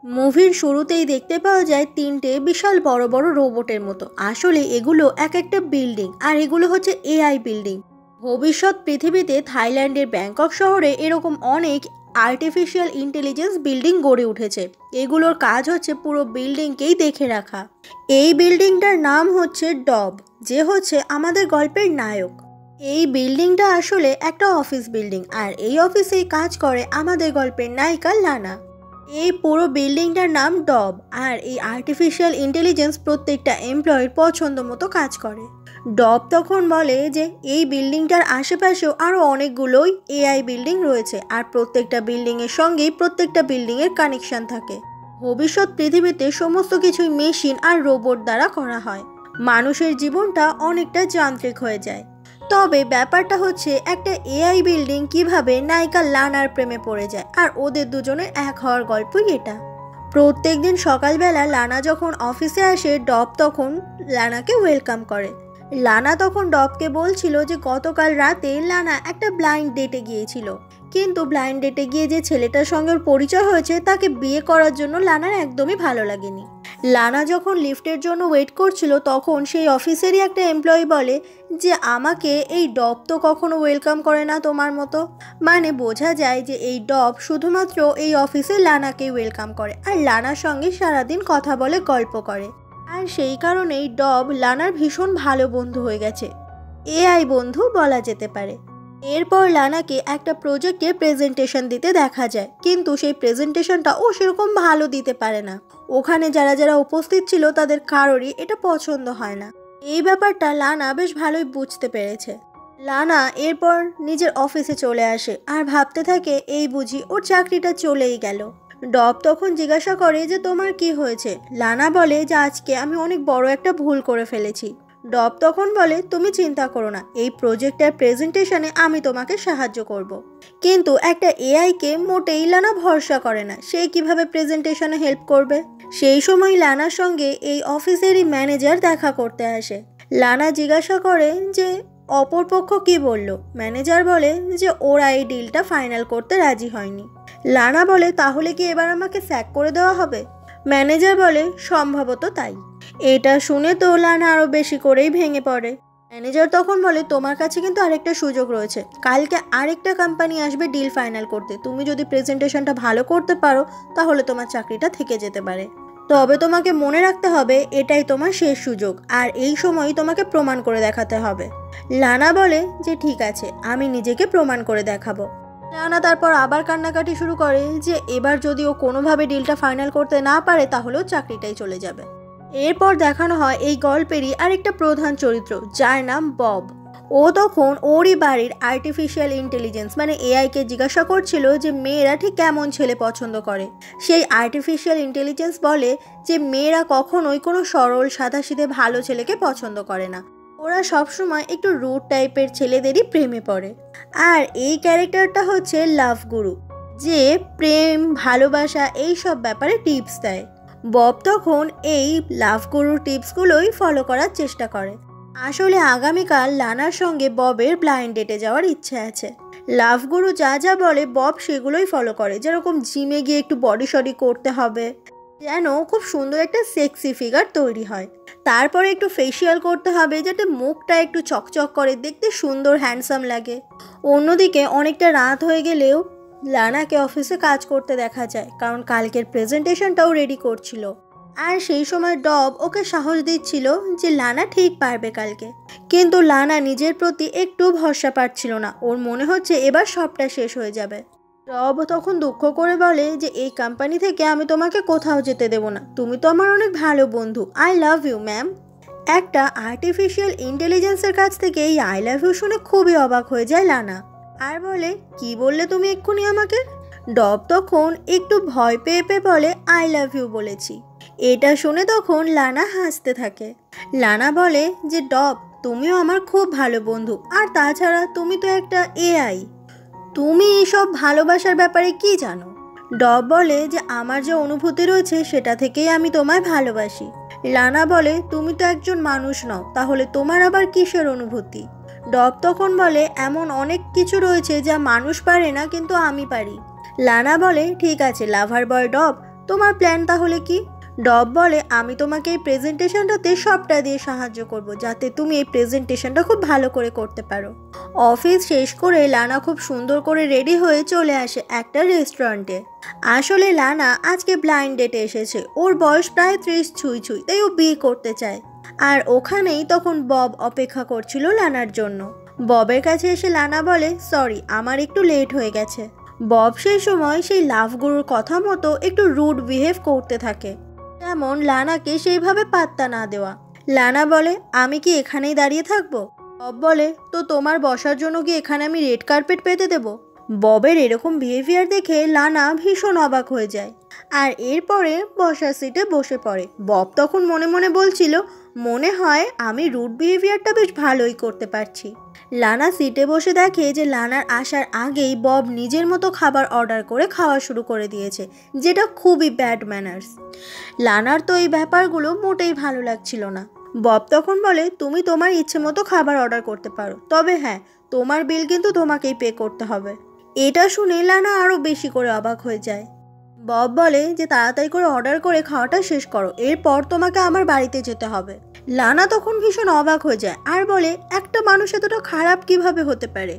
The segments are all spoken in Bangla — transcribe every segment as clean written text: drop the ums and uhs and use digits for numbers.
মুভির শুরুতেই দেখতে পাওয়া যায় তিনটে বিশাল বড় বড় রোবটের মতো। আসলে এগুলো এক একটা বিল্ডিং, আর এগুলো হচ্ছে এআই বিল্ডিং। ভবিষ্যৎ পৃথিবীতে থাইল্যান্ডের ব্যাংকক শহরে এরকম অনেক আর্টিফিশিয়াল ইন্টেলিজেন্স বিল্ডিং গড়ে উঠেছে। এগুলোর কাজ হচ্ছে পুরো বিল্ডিংকেই দেখে রাখা। এই বিল্ডিংটার নাম হচ্ছে ডব, যে হচ্ছে আমাদের গল্পের নায়ক। এই বিল্ডিংটা আসলে একটা অফিস বিল্ডিং, আর এই অফিসেই কাজ করে আমাদের গল্পের নায়িকা লানা। এই পুরো বিল্ডিংটার নাম ডব, আর এই আর্টিফিশিয়াল ইন্টেলিজেন্স প্রত্যেকটা এমপ্লয়ের পছন্দ মতো কাজ করে। ডব তখন বলে যে এই বিল্ডিংটার আশেপাশেও আরও অনেকগুলোই এআই বিল্ডিং রয়েছে, আর প্রত্যেকটা বিল্ডিংয়ের সঙ্গেই প্রত্যেকটা বিল্ডিংয়ের কানেকশন থাকে। ভবিষ্যৎ পৃথিবীতে সমস্ত কিছুই মেশিন আর রোবট দ্বারা করা হয়। মানুষের জীবনটা অনেকটা যান্ত্রিক হয়ে যায়। তবে ব্যাপারটা হচ্ছে একটা এআই বিল্ডিং কিভাবে নায়িকা লানার প্রেমে পড়ে যায়, আর ওদের দুজনের এক হওয়ার গল্পই এটা। প্রত্যেকদিন সকালবেলা লানা যখন অফিসে আসে, ডব তখন লানাকে ওয়েলকাম করে। লানা তখন ডবকে বলছিল যে গতকাল রাতে লানা একটা ব্লাইন্ড ডেটে গিয়েছিল, কিন্তু ব্লাইন্ড ডেটে গিয়ে যে ছেলেটার সঙ্গে পরিচয় হয়েছে তাকে বিয়ে করার জন্য লানার একদমই ভালো লাগেনি। লানা যখন লিফটের জন্য ওয়েট করছিল, তখন সেই অফিসেরই একটা এমপ্লয়ি বলে যে আমাকে এই ডব তো কখনো ওয়েলকাম করে না তোমার মতো। মানে বোঝা যায় যে এই ডব শুধুমাত্র এই অফিসে লানাকে ওয়েলকাম করে, আর লানার সঙ্গে সারাদিন কথা বলে, গল্প করে। আর সেই কারণেই ডব লানার ভীষণ ভালো বন্ধু হয়ে গেছে, এআই বন্ধু বলা যেতে পারে। এরপর লানাকে একটা প্রজেক্টে প্রেজেন্টেশন দিতে দেখা যায়, কিন্তু সেই প্রেজেন্টেশনটা ও সেরকম ভালো দিতে পারে না। ওখানে যারা যারা উপস্থিত ছিল তাদের কারোরই এটা পছন্দ হয় না। এই ব্যাপারটা লানা বেশ ভালোই বুঝতে পেরেছে। লানা এরপর নিজের অফিসে চলে আসে, আর ভাবতে থাকে এই বুঝি ওর চাকরিটা চলেই গেল। ডব তখন জিজ্ঞাসা করে যে তোমার কি হয়েছে। লানা বলে যে আজকে আমি অনেক বড় একটা ভুল করে ফেলেছি। ডব তখন বলে তুমি চিন্তা করো না, এই প্রজেক্টের প্রেজেন্টেশনে আমি তোমাকে সাহায্য করব। কিন্তু একটা এআইকে মোটেই লানা ভরসা করে না, সে কিভাবে প্রেজেন্টেশনে হেল্প করবে। সেই সময় লানার সঙ্গে এই অফিসেরই ম্যানেজার দেখা করতে আসে। লানা জিজ্ঞাসা করে যে অপরপক্ষ কি বলল। ম্যানেজার বলে যে ওরা এই ডিলটা ফাইনাল করতে রাজি হয়নি। লানা বলে তাহলে কি এবার আমাকে স্যাক করে দেওয়া হবে। ম্যানেজার বলে সম্ভবত তাই। এটা শুনে তো লানা আরও বেশি করেই ভেঙে পড়ে। ম্যানেজার তখন বলে তোমার কাছে কিন্তু আরেকটা সুযোগ রয়েছে, কালকে আরেকটা কোম্পানি আসবে ডিল ফাইনাল করতে। তুমি যদি প্রেজেন্টেশনটা ভালো করতে পারো তাহলে তোমার চাকরিটা থেকে যেতে পারে। তবে তোমাকে মনে রাখতে হবে এটাই তোমার শেষ সুযোগ, আর এই সময় তোমাকে প্রমাণ করে দেখাতে হবে। লানা বলে যে ঠিক আছে, আমি নিজেকে প্রমাণ করে দেখাবো। লানা তারপর আবার কান্নাকাটি শুরু করে যে এবার যদি ও কোনোভাবে ডিলটা ফাইনাল করতে না পারে তাহলেও চাকরিটাই চলে যাবে। এরপর দেখানো হয় এই গল্পেরই আরেকটা প্রধান চরিত্র, যার নাম বব। ও তখন ওরই বাড়ির আর্টিফিশিয়াল ইন্টেলিজেন্স মানে এআইকে জিজ্ঞাসা করছিল যে মেয়েরা ঠিক কেমন ছেলে পছন্দ করে। সেই আর্টিফিশিয়াল ইন্টেলিজেন্স বলে যে মেয়েরা কখনোই কোনো সরল সাদাসিধে ভালো ছেলেকে পছন্দ করে না, ওরা সবসময় একটু রুড টাইপের ছেলেদেরই প্রেমে পড়ে। আর এই ক্যারেক্টারটা হচ্ছে লাভ গুরু, যে প্রেম ভালোবাসা এই সব ব্যাপারে টিপস দেয়। বব তখন এই লাভ গুরুর টিপসগুলোই ফলো করার চেষ্টা করে। আসলে আগামীকাল লানার সঙ্গে ববের ব্লাইন্ড ডেটে যাওয়ার ইচ্ছে আছে। লাভ গুরু যা যা বলে বব সেগুলোই ফলো করে, যেরকম জিমে গিয়ে একটু বডি শডি করতে হবে, যেন খুব সুন্দর একটা সেক্সি ফিগার তৈরি হয়। তারপরে একটু ফেসিয়াল করতে হবে যাতে মুখটা একটু চকচক করে, দেখতে সুন্দর হ্যান্ডসাম লাগে। অন্যদিকে অনেকটা রাত হয়ে গেলেও লানাকে অফিসে কাজ করতে দেখা যায়, কারণ কালকের প্রেজেন্টেশনটাও রেডি করছিল। আর সেই সময় ডব ওকে সাহস দিচ্ছিল যে লানা ঠিক পারবে কালকে। কিন্তু লানা নিজের প্রতি একটু ভরসা পাচ্ছিল না, ওর মনে হচ্ছে এবার সবটা শেষ হয়ে যাবে। ডব তখন দুঃখ করে বলে যে এই কোম্পানি থেকে আমি তোমাকে কোথাও যেতে দেব না, তুমি তো আমার অনেক ভালো বন্ধু। I love you ma'am. একটা আর্টিফিশিয়াল ইন্টেলিজেন্সের কাছ থেকে এই আই লাভ ইউ শুনে খুবই অবাক হয়ে যায় লানা, আর বলে কি বললে তুমি এক্ষুনি আমাকে। ডব তখন একটু ভয় পেয়ে পেয়ে বলে আই লাভ ইউ বলেছি। এটা শুনে তখন লানা হাসতে থাকে। লানা বলে যে ডব তুমিও আমার খুব ভালো বন্ধু, আর তাছাড়া তুমি তো একটা এআই, তুমি এইসব ভালোবাসার ব্যাপারে কি জানো। ডব বলে যে আমার যে অনুভূতি রয়েছে সেটা থেকেই আমি তোমায় ভালোবাসি। লানা বলে তুমি তো একজন মানুষ নও, তাহলে তোমার আবার কিসের অনুভূতি। ডব তখন বলে এমন অনেক কিছু রয়েছে যা মানুষ পারে না কিন্তু আমি পারি। লানা বলে ঠিক আছে লাভার বয় ডব, তোমার প্ল্যান তাহলে কি? ডব বলে, আমি তোমাকে এই প্রেজেন্টেশনটাতে সবটা দিয়ে সাহায্য করব, যাতে তুমি এই প্রেজেন্টেশনটা খুব ভালো করে করতে পারো। অফিস শেষ করে লানা খুব সুন্দর করে রেডি হয়ে চলে আসে একটা রেস্টুরেন্টে। আসলে লানা আজকে ব্লাইন্ড ডেটে এসেছে। ওর বয়স প্রায় 30 ছুঁই ছুঁই, তাই ও বিয়ে করতে চায়। আর ওখানেই তখন বব অপেক্ষা করছিল লানার জন্য। ববের কাছে এসে লানা বলে, সরি, আমার একটু লেট হয়ে গেছে। বব সেই সময় সেই লাভ গুরুর কথা মতো একটু রুড বিহেভ করতে থাকে, তেমন লানাকে সেইভাবে পাত্তা না দেওয়া। লানা বলে, আমি কি এখানেই দাঁড়িয়ে থাকবো? বব বলে, তো তোমার বসার জন্য কি এখানে আমি রেড কার্পেট পেতে দেব? ববের এরকম বিহেভিয়ার দেখে লানা ভীষণ অবাক হয়ে যায় আর এরপরে বসার সিটে বসে পড়ে। বব তখন মনে মনে বলছিল, মনে হয় আমি রুড বিহেভিয়ারটা বেশ ভালোই করতে পারছি। লানা সিটে বসে দেখে যে লানার আসার আগেই বব নিজের মতো খাবার অর্ডার করে খাওয়া শুরু করে দিয়েছে, যেটা খুবই ব্যাড ম্যানার্স। লানার তো এই ব্যাপারগুলো মোটেই ভালো লাগছিল না। বব তখন বলে, তুমি তোমার ইচ্ছে মতো খাবার অর্ডার করতে পারো, তবে হ্যাঁ, তোমার বিল কিন্তু তোমাকেই পে করতে হবে। এটা শুনে লানা আরও বেশি করে অবাক হয়ে যায়। বব বলে যে তাড়াতাড়ি করে অর্ডার করে খাওয়াটা শেষ করো, এরপর তোমাকে আমার বাড়িতে যেতে হবে। লানা তখন ভীষণ অবাক হয়ে যায় আর বলে, একটা মানুষ এতটা খারাপ কিভাবে হতে পারে?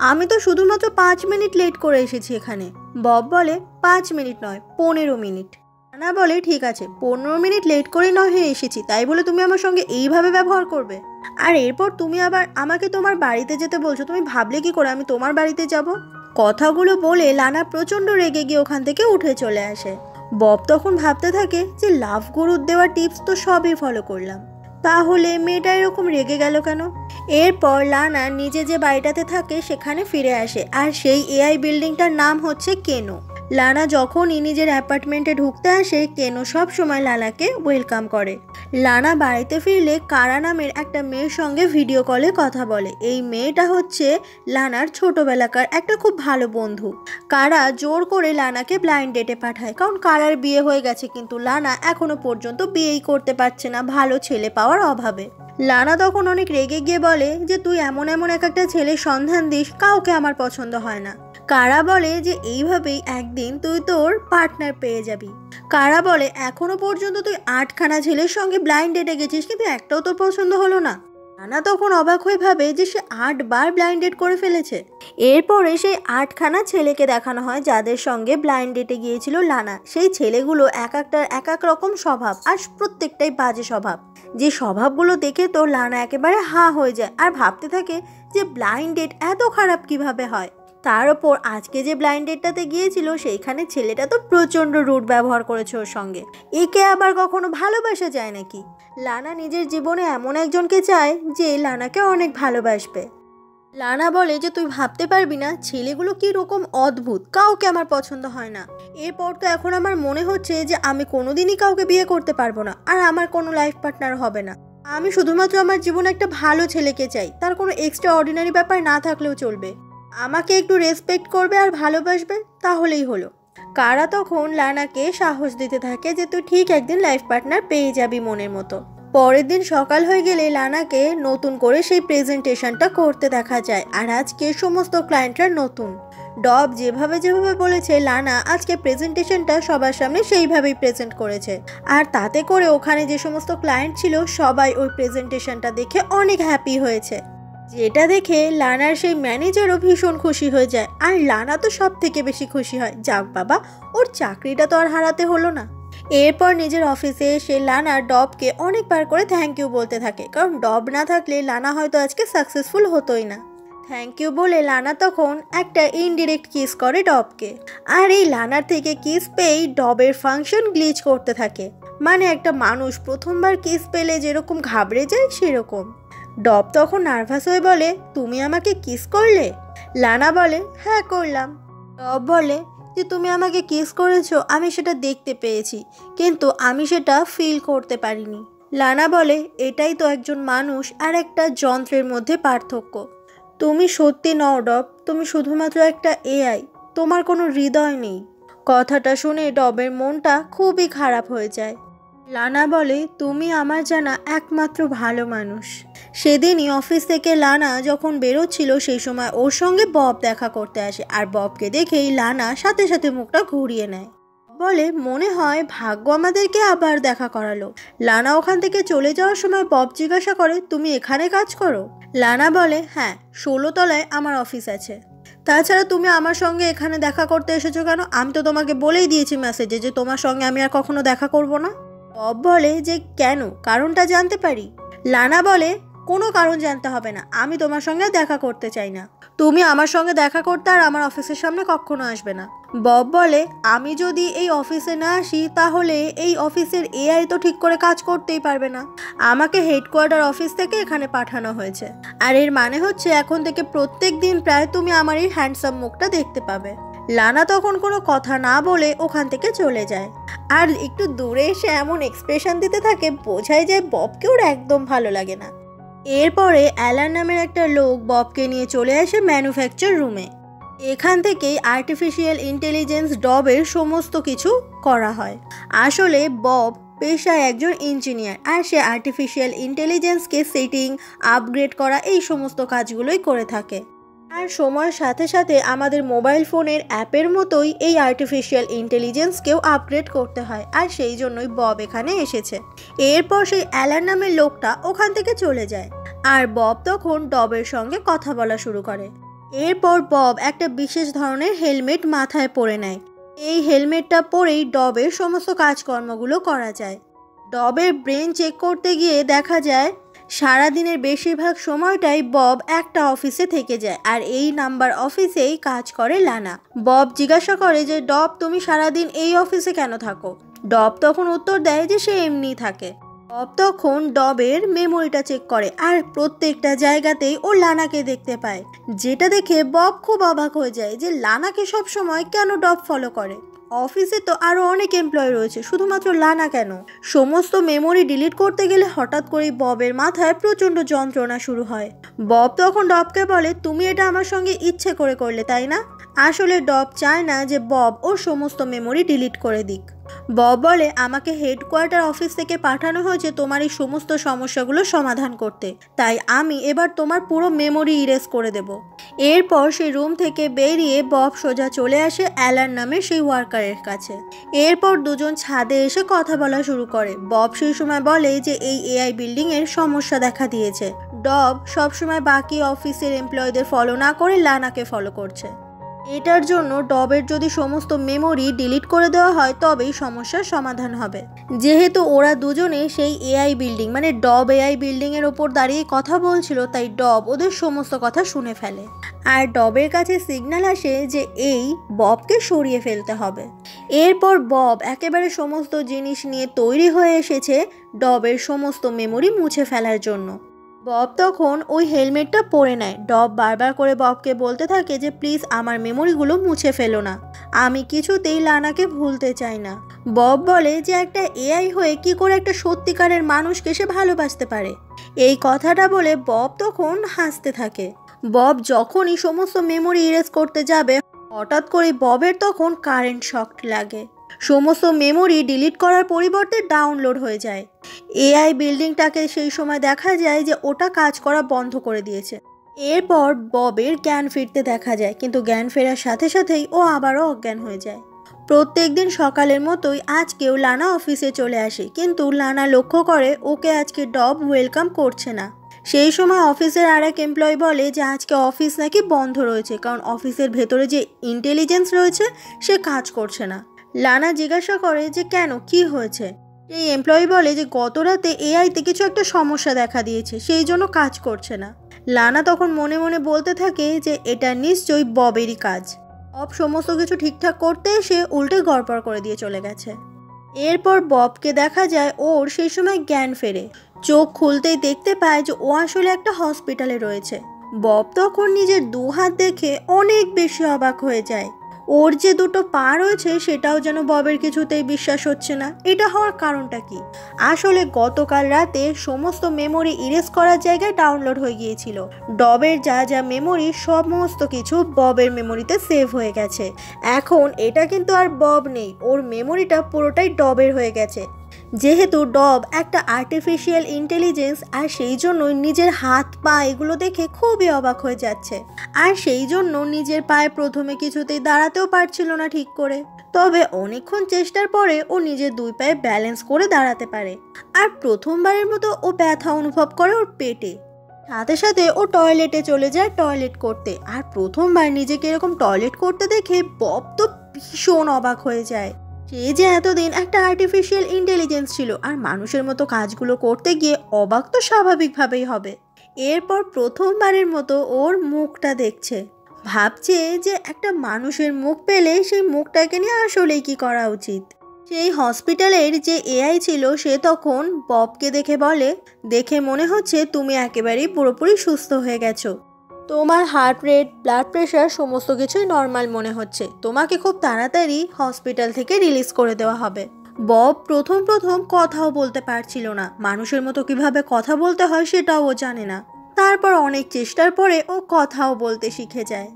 আমি তো শুধুমাত্র 5 মিনিট লেট করে এসেছি এখানে। বব বলে, 5 মিনিট নয়, 15 মিনিট। লানা বলে, ঠিক আছে, 15 মিনিট লেট করেই নয় হয়ে এসেছি, তাই বলে তুমি আমার সঙ্গে এইভাবে ব্যবহার করবে? আর এরপর তুমি আবার আমাকে তোমার বাড়িতে যেতে বলছো, তুমি ভাবলে কি করে আমি তোমার বাড়িতে যাব? কথাগুলো বলে লানা প্রচণ্ড রেগে গিয়ে ওখান থেকে উঠে চলে আসে। বব তখন ভাবতে থাকে যে লাভ গুরুর দেওয়া টিপস তো সবই ফলো করলাম, তাহলে মেয়েটা এরকম রেগে গেল কেন? এরপর লানা নিজে যে বাড়িটাতে থাকে সেখানে ফিরে আসে আর সেই এআই বিল্ডিংটার নাম হচ্ছে কেনো। লানা যখনই নিজের অ্যাপার্টমেন্টে ঢুকতে আসে, কেনো সব সময় লানাকে ওয়েলকাম করে। লানা বাড়িতে ফিরলে কারা নামের একটা মেয়ের সঙ্গে ভিডিও কলে কথা বলে। এই মেয়েটা হচ্ছে লানার ছোটবেলাকার একটা খুব ভালো বন্ধু। কারা জোর করে লানাকে ব্লাইন্ড ডেটে পাঠায়, কারণ কারার বিয়ে হয়ে গেছে, কিন্তু লানা এখনো পর্যন্ত বিয়েই করতে পারছে না ভালো ছেলে পাওয়ার অভাবে। লানা তখন অনেক রেগে গিয়ে বলে যে তুই এমন এমন একটা ছেলের সন্ধান দিস, কাউকে আমার পছন্দ হয় না। কারা বলে যে এইভাবেই একদিন তুই তোর পার্টনার পেয়ে যাবি। কারা বলে, এখনো পর্যন্ত তুই 8খানা ছেলের সঙ্গে ব্লাইন্ড ডেটে গেছিস, কিন্তু একটাও তোর পছন্দ হলো না। লানা তখন অবাক হয়ে ভাবে যে সে 8 বার ব্লাইন্ড ডেট করে ফেলেছে। এরপরে সেই 8খানা ছেলেকে দেখানো হয় যাদের সঙ্গে ব্লাইন্ড ডেটে গিয়েছিল লানা। সেই ছেলেগুলো এক একটার এক এক রকম স্বভাব আর প্রত্যেকটাই বাজে স্বভাব। যে স্বভাবগুলো দেখে তো লানা একেবারে হা হয়ে যায় আর ভাবতে থাকে যে ব্লাইন্ড ডেট এত খারাপ কিভাবে হয়। তার ওপর আজকে যে ব্লাইন্ড ডেটটাতে গিয়েছিল সেইখানে ছেলেটা তো প্রচণ্ড রুড ব্যবহার করেছে ওর সঙ্গে। একে আবার কখনো ভালোবাসা যায় নাকি? লানা নিজের জীবনে এমন একজনকে চায় যে লানাকে অনেক ভালোবাসবে। লানা বলে যে তুই ভাবতে পারবি না ছেলেগুলো কি রকম অদ্ভুত, কাউকে আমার পছন্দ হয় না। এরপর তো এখন আমার মনে হচ্ছে যে আমি কোনোদিনই কাউকে বিয়ে করতে পারবো না আর আমার কোনো লাইফ পার্টনার হবে না। আমি শুধুমাত্র আমার জীবনে একটা ভালো ছেলেকে চাই, তার কোনো এক্সট্রা অর্ডিনারি ব্যাপার না থাকলেও চলবে, আমাকে একটু রেসপেক্ট করবে আর ভালোবাসবে, তাহলেই হলো। কারা তখন লানাকে সাহস দিতে থাকে যে তুই ঠিক একদিন লাইফ পার্টনার পেয়ে যাবি মনের মতো। পরের দিন সকাল হয়ে গেলে লানাকে নতুন করে সেই প্রেজেন্টেশনটা করতে দেখা যায় আর আজকে সমস্ত ক্লায়েন্টরা নতুন। ডব যেভাবে যেভাবে বলেছে লানা আজকে প্রেজেন্টেশনটা সবার সামনে সেইভাবেই প্রেজেন্ট করেছে আর তাতে করে ওখানে যে সমস্ত ক্লায়েন্ট ছিল সবাই ওই প্রেজেন্টেশনটা দেখে অনেক হ্যাপি হয়েছে, যেটা দেখে লানার সেই ম্যানেজারও ভীষণ খুশি হয়ে যায় আর লানা তো সব থেকে বেশি খুশি হয়, যাক বাবা, ওর চাকরিটা তো আর হারাতে হলো না। এরপর নিজের অফিসে এসে লানা ডবকে অনেকবার করে থ্যাংক ইউ বলতে থাকে, কারণ ডব না থাকলে লানা হয়তো আজকে সাকসেসফুল হতোই না। থ্যাংক ইউ বলে লানা তখন একটা ইনডিরেক্ট কিস করে ডবকে আর এই লানার থেকে কিস পেয়েই ডবের ফাংশন গ্লিচ করতে থাকে, মানে একটা মানুষ প্রথমবার কিস পেলে যেরকম ঘাবড়ে যায় সেরকম। ডব তখন নার্ভাস হয়ে বলে, তুমি আমাকে কিস করলে? লানা বলে, হ্যাঁ করলাম। ডব বলে যে তুমি আমাকে কিস করেছো, আমি সেটা দেখতে পেয়েছি, কিন্তু আমি সেটা ফিল করতে পারিনি। লানা বলে, এটাই তো একজন মানুষ আর একটা যন্ত্রের মধ্যে পার্থক্য। তুমি সত্যি নও ডব, তুমি শুধুমাত্র একটা এআই, তোমার কোনো হৃদয় নেই। কথাটা শুনে ডবের মনটা খুবই খারাপ হয়ে যায়। লানা বলে, তুমি আমার জানা একমাত্র ভালো মানুষ। সেদিনই অফিস থেকে লানা যখন বেরোচ্ছিল সেই সময় ওর সঙ্গে বব দেখা করতে আসে আর ববকে দেখেই লানা সাথে সাথে মুখটা ঘুরিয়ে নেয়। বলে মনে হয় ভাগ্য আমাদেরকে আবার দেখা করালো। লানা ওখান থেকে চলে যাওয়ার সময় বব জিজ্ঞাসা করে, তুমি এখানে কাজ করো? লানা বলে, হ্যাঁ, 16 তলায় আমার অফিস আছে। তাছাড়া তুমি আমার সঙ্গে এখানে দেখা করতে এসেছো কেন? আমি তো তোমাকে বলেই দিয়েছি মেসেজে যে তোমার সঙ্গে আমি আর কখনো দেখা করব না। বব বলে যে কেন, কারণটা জানতে পারি? লানা বলে, কোনো কারণ জানতে হবে না, আমি তোমার সঙ্গে দেখা করতে চাই না। তুমি আমার সঙ্গে দেখা করতে আর আমার অফিসের সামনে কখনো আসবে না। বব বলে, আমি যদি এই অফিসে না আসি তাহলে এই অফিসের এআই তো ঠিক করে কাজ করতেই পারবে না। আমাকে হেডকোয়ার্টার অফিস থেকে এখানে পাঠানো হয়েছে, আর এর মানে হচ্ছে এখন থেকে প্রত্যেক দিন প্রায় তুমি আমার এই হ্যান্ডসাম মুখটা দেখতে পাবে। লানা তখন কোনো কথা না বলে ওখান থেকে চলে যায়, আর একটু দূরে এসে এমন এক্সপ্রেশন দিতে থাকে বোঝাই যায় ববকে ওর একদম ভালো লাগে না। এরপরে অ্যালান নামের একটা লোক ববকে নিয়ে চলে আসে ম্যানুফ্যাকচার রুমে। এখান থেকেই আর্টিফিশিয়াল ইন্টেলিজেন্স ডবের সমস্ত কিছু করা হয়। আসলে বব পেশায় একজন ইঞ্জিনিয়ার, আর সে আর্টিফিশিয়াল ইন্টেলিজেন্সকে সেটিং, আপগ্রেড করা এই সমস্ত কাজগুলোই করে থাকে। আর সময়ের সাথে সাথে আমাদের মোবাইল ফোনের অ্যাপের মতোই এই আর্টিফিশিয়াল ইন্টেলিজেন্সকেও আপগ্রেড করতে হয়, আর সেই জন্যই বব এখানে এসেছে। এরপর সেই অ্যালান নামের লোকটা ওখান থেকে চলে যায়, আর বব তখন ডবের সঙ্গে কথা বলা শুরু করে। এরপর বব একটা বিশেষ ধরনের হেলমেট মাথায় পরে নেয়। এই হেলমেটটা পরেই ডবের সমস্ত কাজকর্মগুলো করা যায়। ডবের ব্রেন চেক করতে গিয়ে দেখা যায় সারাদিনের বেশিরভাগ সময়টাই বব একটা অফিসে থেকে যায়, আর এই নাম্বার অফিসেই কাজ করে লানা। বব জিজ্ঞাসা করে যে ডব, তুমি সারাদিন এই অফিসে কেন থাকো? ডব তখন উত্তর দেয় যে সে এমনিই থাকে। বব তখন ডবের মেমোরিটা চেক করে, আর প্রত্যেকটা জায়গাতেই ও লানাকে দেখতে পায়, যেটা দেখে বব খুব অবাক হয়ে যায় যে লানাকে সব সময় কেন ডব ফলো করে। অফিসে তো আরো অনেক এমপ্লয়ি রয়েছে, শুধুমাত্র লানা কেন? সমস্ত মেমোরি ডিলিট করতে গেলে হঠাৎ করেই ববের মাথায় প্রচন্ড যন্ত্রণা শুরু হয়। বব তখন ডবকে বলে, তুমি এটা আমার সঙ্গে ইচ্ছে করে করলে, তাই না? আসলে ডব চায় না যে বব ওর সমস্ত মেমোরি ডিলিট করে দিক। বব বলে, আমাকে হেডকোয়ার্টার অফিস থেকে পাঠানো হয়েছে তোমার এই সমস্ত সমস্যাগুলো সমাধান করতে, তাই আমি এবার তোমার পুরো মেমোরি ইরেজ করে দেব। এরপর সেই রুম থেকে বেরিয়ে বব সোজা চলে আসে অ্যালান নামের সেই ওয়ার্কারের কাছে। এরপর দুজন ছাদে এসে কথা বলা শুরু করে। বব সেই সময় বলে যে এই এআই বিল্ডিং এর সমস্যা দেখা দিয়েছে। ডব সবসময় বাকি অফিসের এমপ্লয়ীদের ফলো না করে লানাকে ফলো করছে। এটার জন্য ডবের যদি সমস্ত মেমোরি ডিলিট করে দেওয়া হয় তবেই সমস্যার সমাধান হবে। যেহেতু ওরা দুজনে সেই এআই বিল্ডিং মানে ডব এআই বিল্ডিং এর ওপর দাঁড়িয়ে কথা বলছিল, তাই ডব ওদের সমস্ত কথা শুনে ফেলে, আর ডবের কাছে সিগন্যাল আসে যে এই ববকে সরিয়ে ফেলতে হবে। এরপর বব একেবারে সমস্ত জিনিস নিয়ে তৈরি হয়ে এসেছে ডবের সমস্ত মেমোরি মুছে ফেলার জন্য। বব তখন ওই হেলমেটটা পরে নেয়। ডব বারবার করে ববকে বলতে থাকে যে প্লিজ আমার মেমোরিগুলো মুছে ফেলো না, আমি কিছুতেই লানাকে ভুলতে চাই না। বব বলে যে একটা এআই হয়ে কি করে একটা সত্যিকারের মানুষকে সে ভালোবাসতে পারে। এই কথাটা বলে বব তখন হাসতে থাকে। বব যখনই সমস্ত মেমোরি ইরেজ করতে যাবে হঠাৎ করে ববের তখন কারেন্ট শক লাগে। সমস্ত মেমোরি ডিলিট করার পরিবর্তে ডাউনলোড হয়ে যায়। এআই বিল্ডিংটাকে সেই সময় দেখা যায় যে ওটা কাজ করা বন্ধ করে দিয়েছে। এরপর ববের জ্ঞান ফিরতে দেখা যায়, কিন্তু জ্ঞান ফেরার সাথে সাথেই ও আবারও অজ্ঞান হয়ে যায়। প্রত্যেক দিন সকালের মতোই আজকেও লানা অফিসে চলে আসে, কিন্তু লানা লক্ষ্য করে ওকে আজকে ডব ওয়েলকাম করছে না। সেই সময় অফিসের আর এক এমপ্লয়ি বলে যে আজকে অফিস নাকি বন্ধ রয়েছে, কারণ অফিসের ভেতরে যে ইন্টেলিজেন্স রয়েছে সে কাজ করছে না। লানা জিজ্ঞাসা করে যে কেন, কি হয়েছে? এই এমপ্লয়ি বলে যে গত রাতে এআইতে কিছু একটা সমস্যা দেখা দিয়েছে, সেই জন্য কাজ করছে না। লানা তখন মনে মনে বলতে থাকে যে এটা নিশ্চয়ই ববেরই কাজ। বব সমস্ত কিছু ঠিকঠাক করতে এসে উল্টে গড়বড় করে দিয়ে চলে গেছে। এরপর ববকে দেখা যায় ওর সেই সময় জ্ঞান ফেরে। চোখ খুলতেই দেখতে পায় যে ও আসলে একটা হসপিটালে রয়েছে। বব তখন নিজের 2 হাত দেখে অনেক বেশি অবাক হয়ে যায়। ওর যে 2টো পা রয়েছে সেটাও যেন ববের কিছুতেই বিশ্বাস হচ্ছে না। এটা হওয়ার কারণটা কি? আসলে গতকাল রাতে সমস্ত মেমোরি ইরেজ করার জায়গায় ডাউনলোড হয়ে গিয়েছিল। ডবের যা যা মেমোরি সমস্ত কিছু ববের মেমোরিতে সেভ হয়ে গেছে। এখন এটা কিন্তু আর বব নেই, ওর মেমোরিটা পুরোটাই ডবের হয়ে গেছে। যেহেতু ডব একটা আর্টিফিশিয়াল ইন্টেলিজেন্স, আর সেই জন্যই নিজের হাত পা এগুলো দেখে খুবই অবাক হয়ে যাচ্ছে, আর সেই জন্য নিজের পায়ে প্রথমে কিছুতেই দাঁড়াতেও পারছিল না ঠিক করে। তবে অনেকক্ষণ চেষ্টার পরে ও নিজের দুই পায়ে ব্যালেন্স করে দাঁড়াতে পারে। আর প্রথমবারের মতো ও ব্যথা অনুভব করে ওর পেটে। সাথে সাথে ও টয়লেটে চলে যায় টয়লেট করতে। আর প্রথমবার নিজেকে এরকম টয়লেট করতে দেখে বব তো ভীষণ অবাক হয়ে যায়। সে যে এতদিন একটা আর্টিফিশিয়াল ইন্টেলিজেন্স ছিল, আর মানুষের মতো কাজগুলো করতে গিয়ে অবাক তো স্বাভাবিকভাবেই হবে। এরপর প্রথমবারের মতো ওর মুখটা দেখছে, ভাবছে যে একটা মানুষের মুখ পেলে সেই মুখটাকে নিয়ে আসলেই কি করা উচিত। সেই হসপিটালের যে এআই ছিল সে তখন ববকে দেখে বলে, দেখে মনে হচ্ছে তুমি একেবারেই পুরোপুরি সুস্থ হয়ে গেছো। তোমার হার্ট রেট, ব্লাড প্রেশার সমস্ত কিছুই নর্মাল মনে হচ্ছে। তোমাকে খুব তাড়াতাড়ি হসপিটাল থেকে রিলিজ করে দেওয়া হবে। বব প্রথম কথাও বলতে পারছিল না, মানুষের মতো কিভাবে কথা বলতে হয় সেটাও ও জানে না। তারপর অনেক চেষ্টার পরে ও কথাও বলতে শিখে যায়।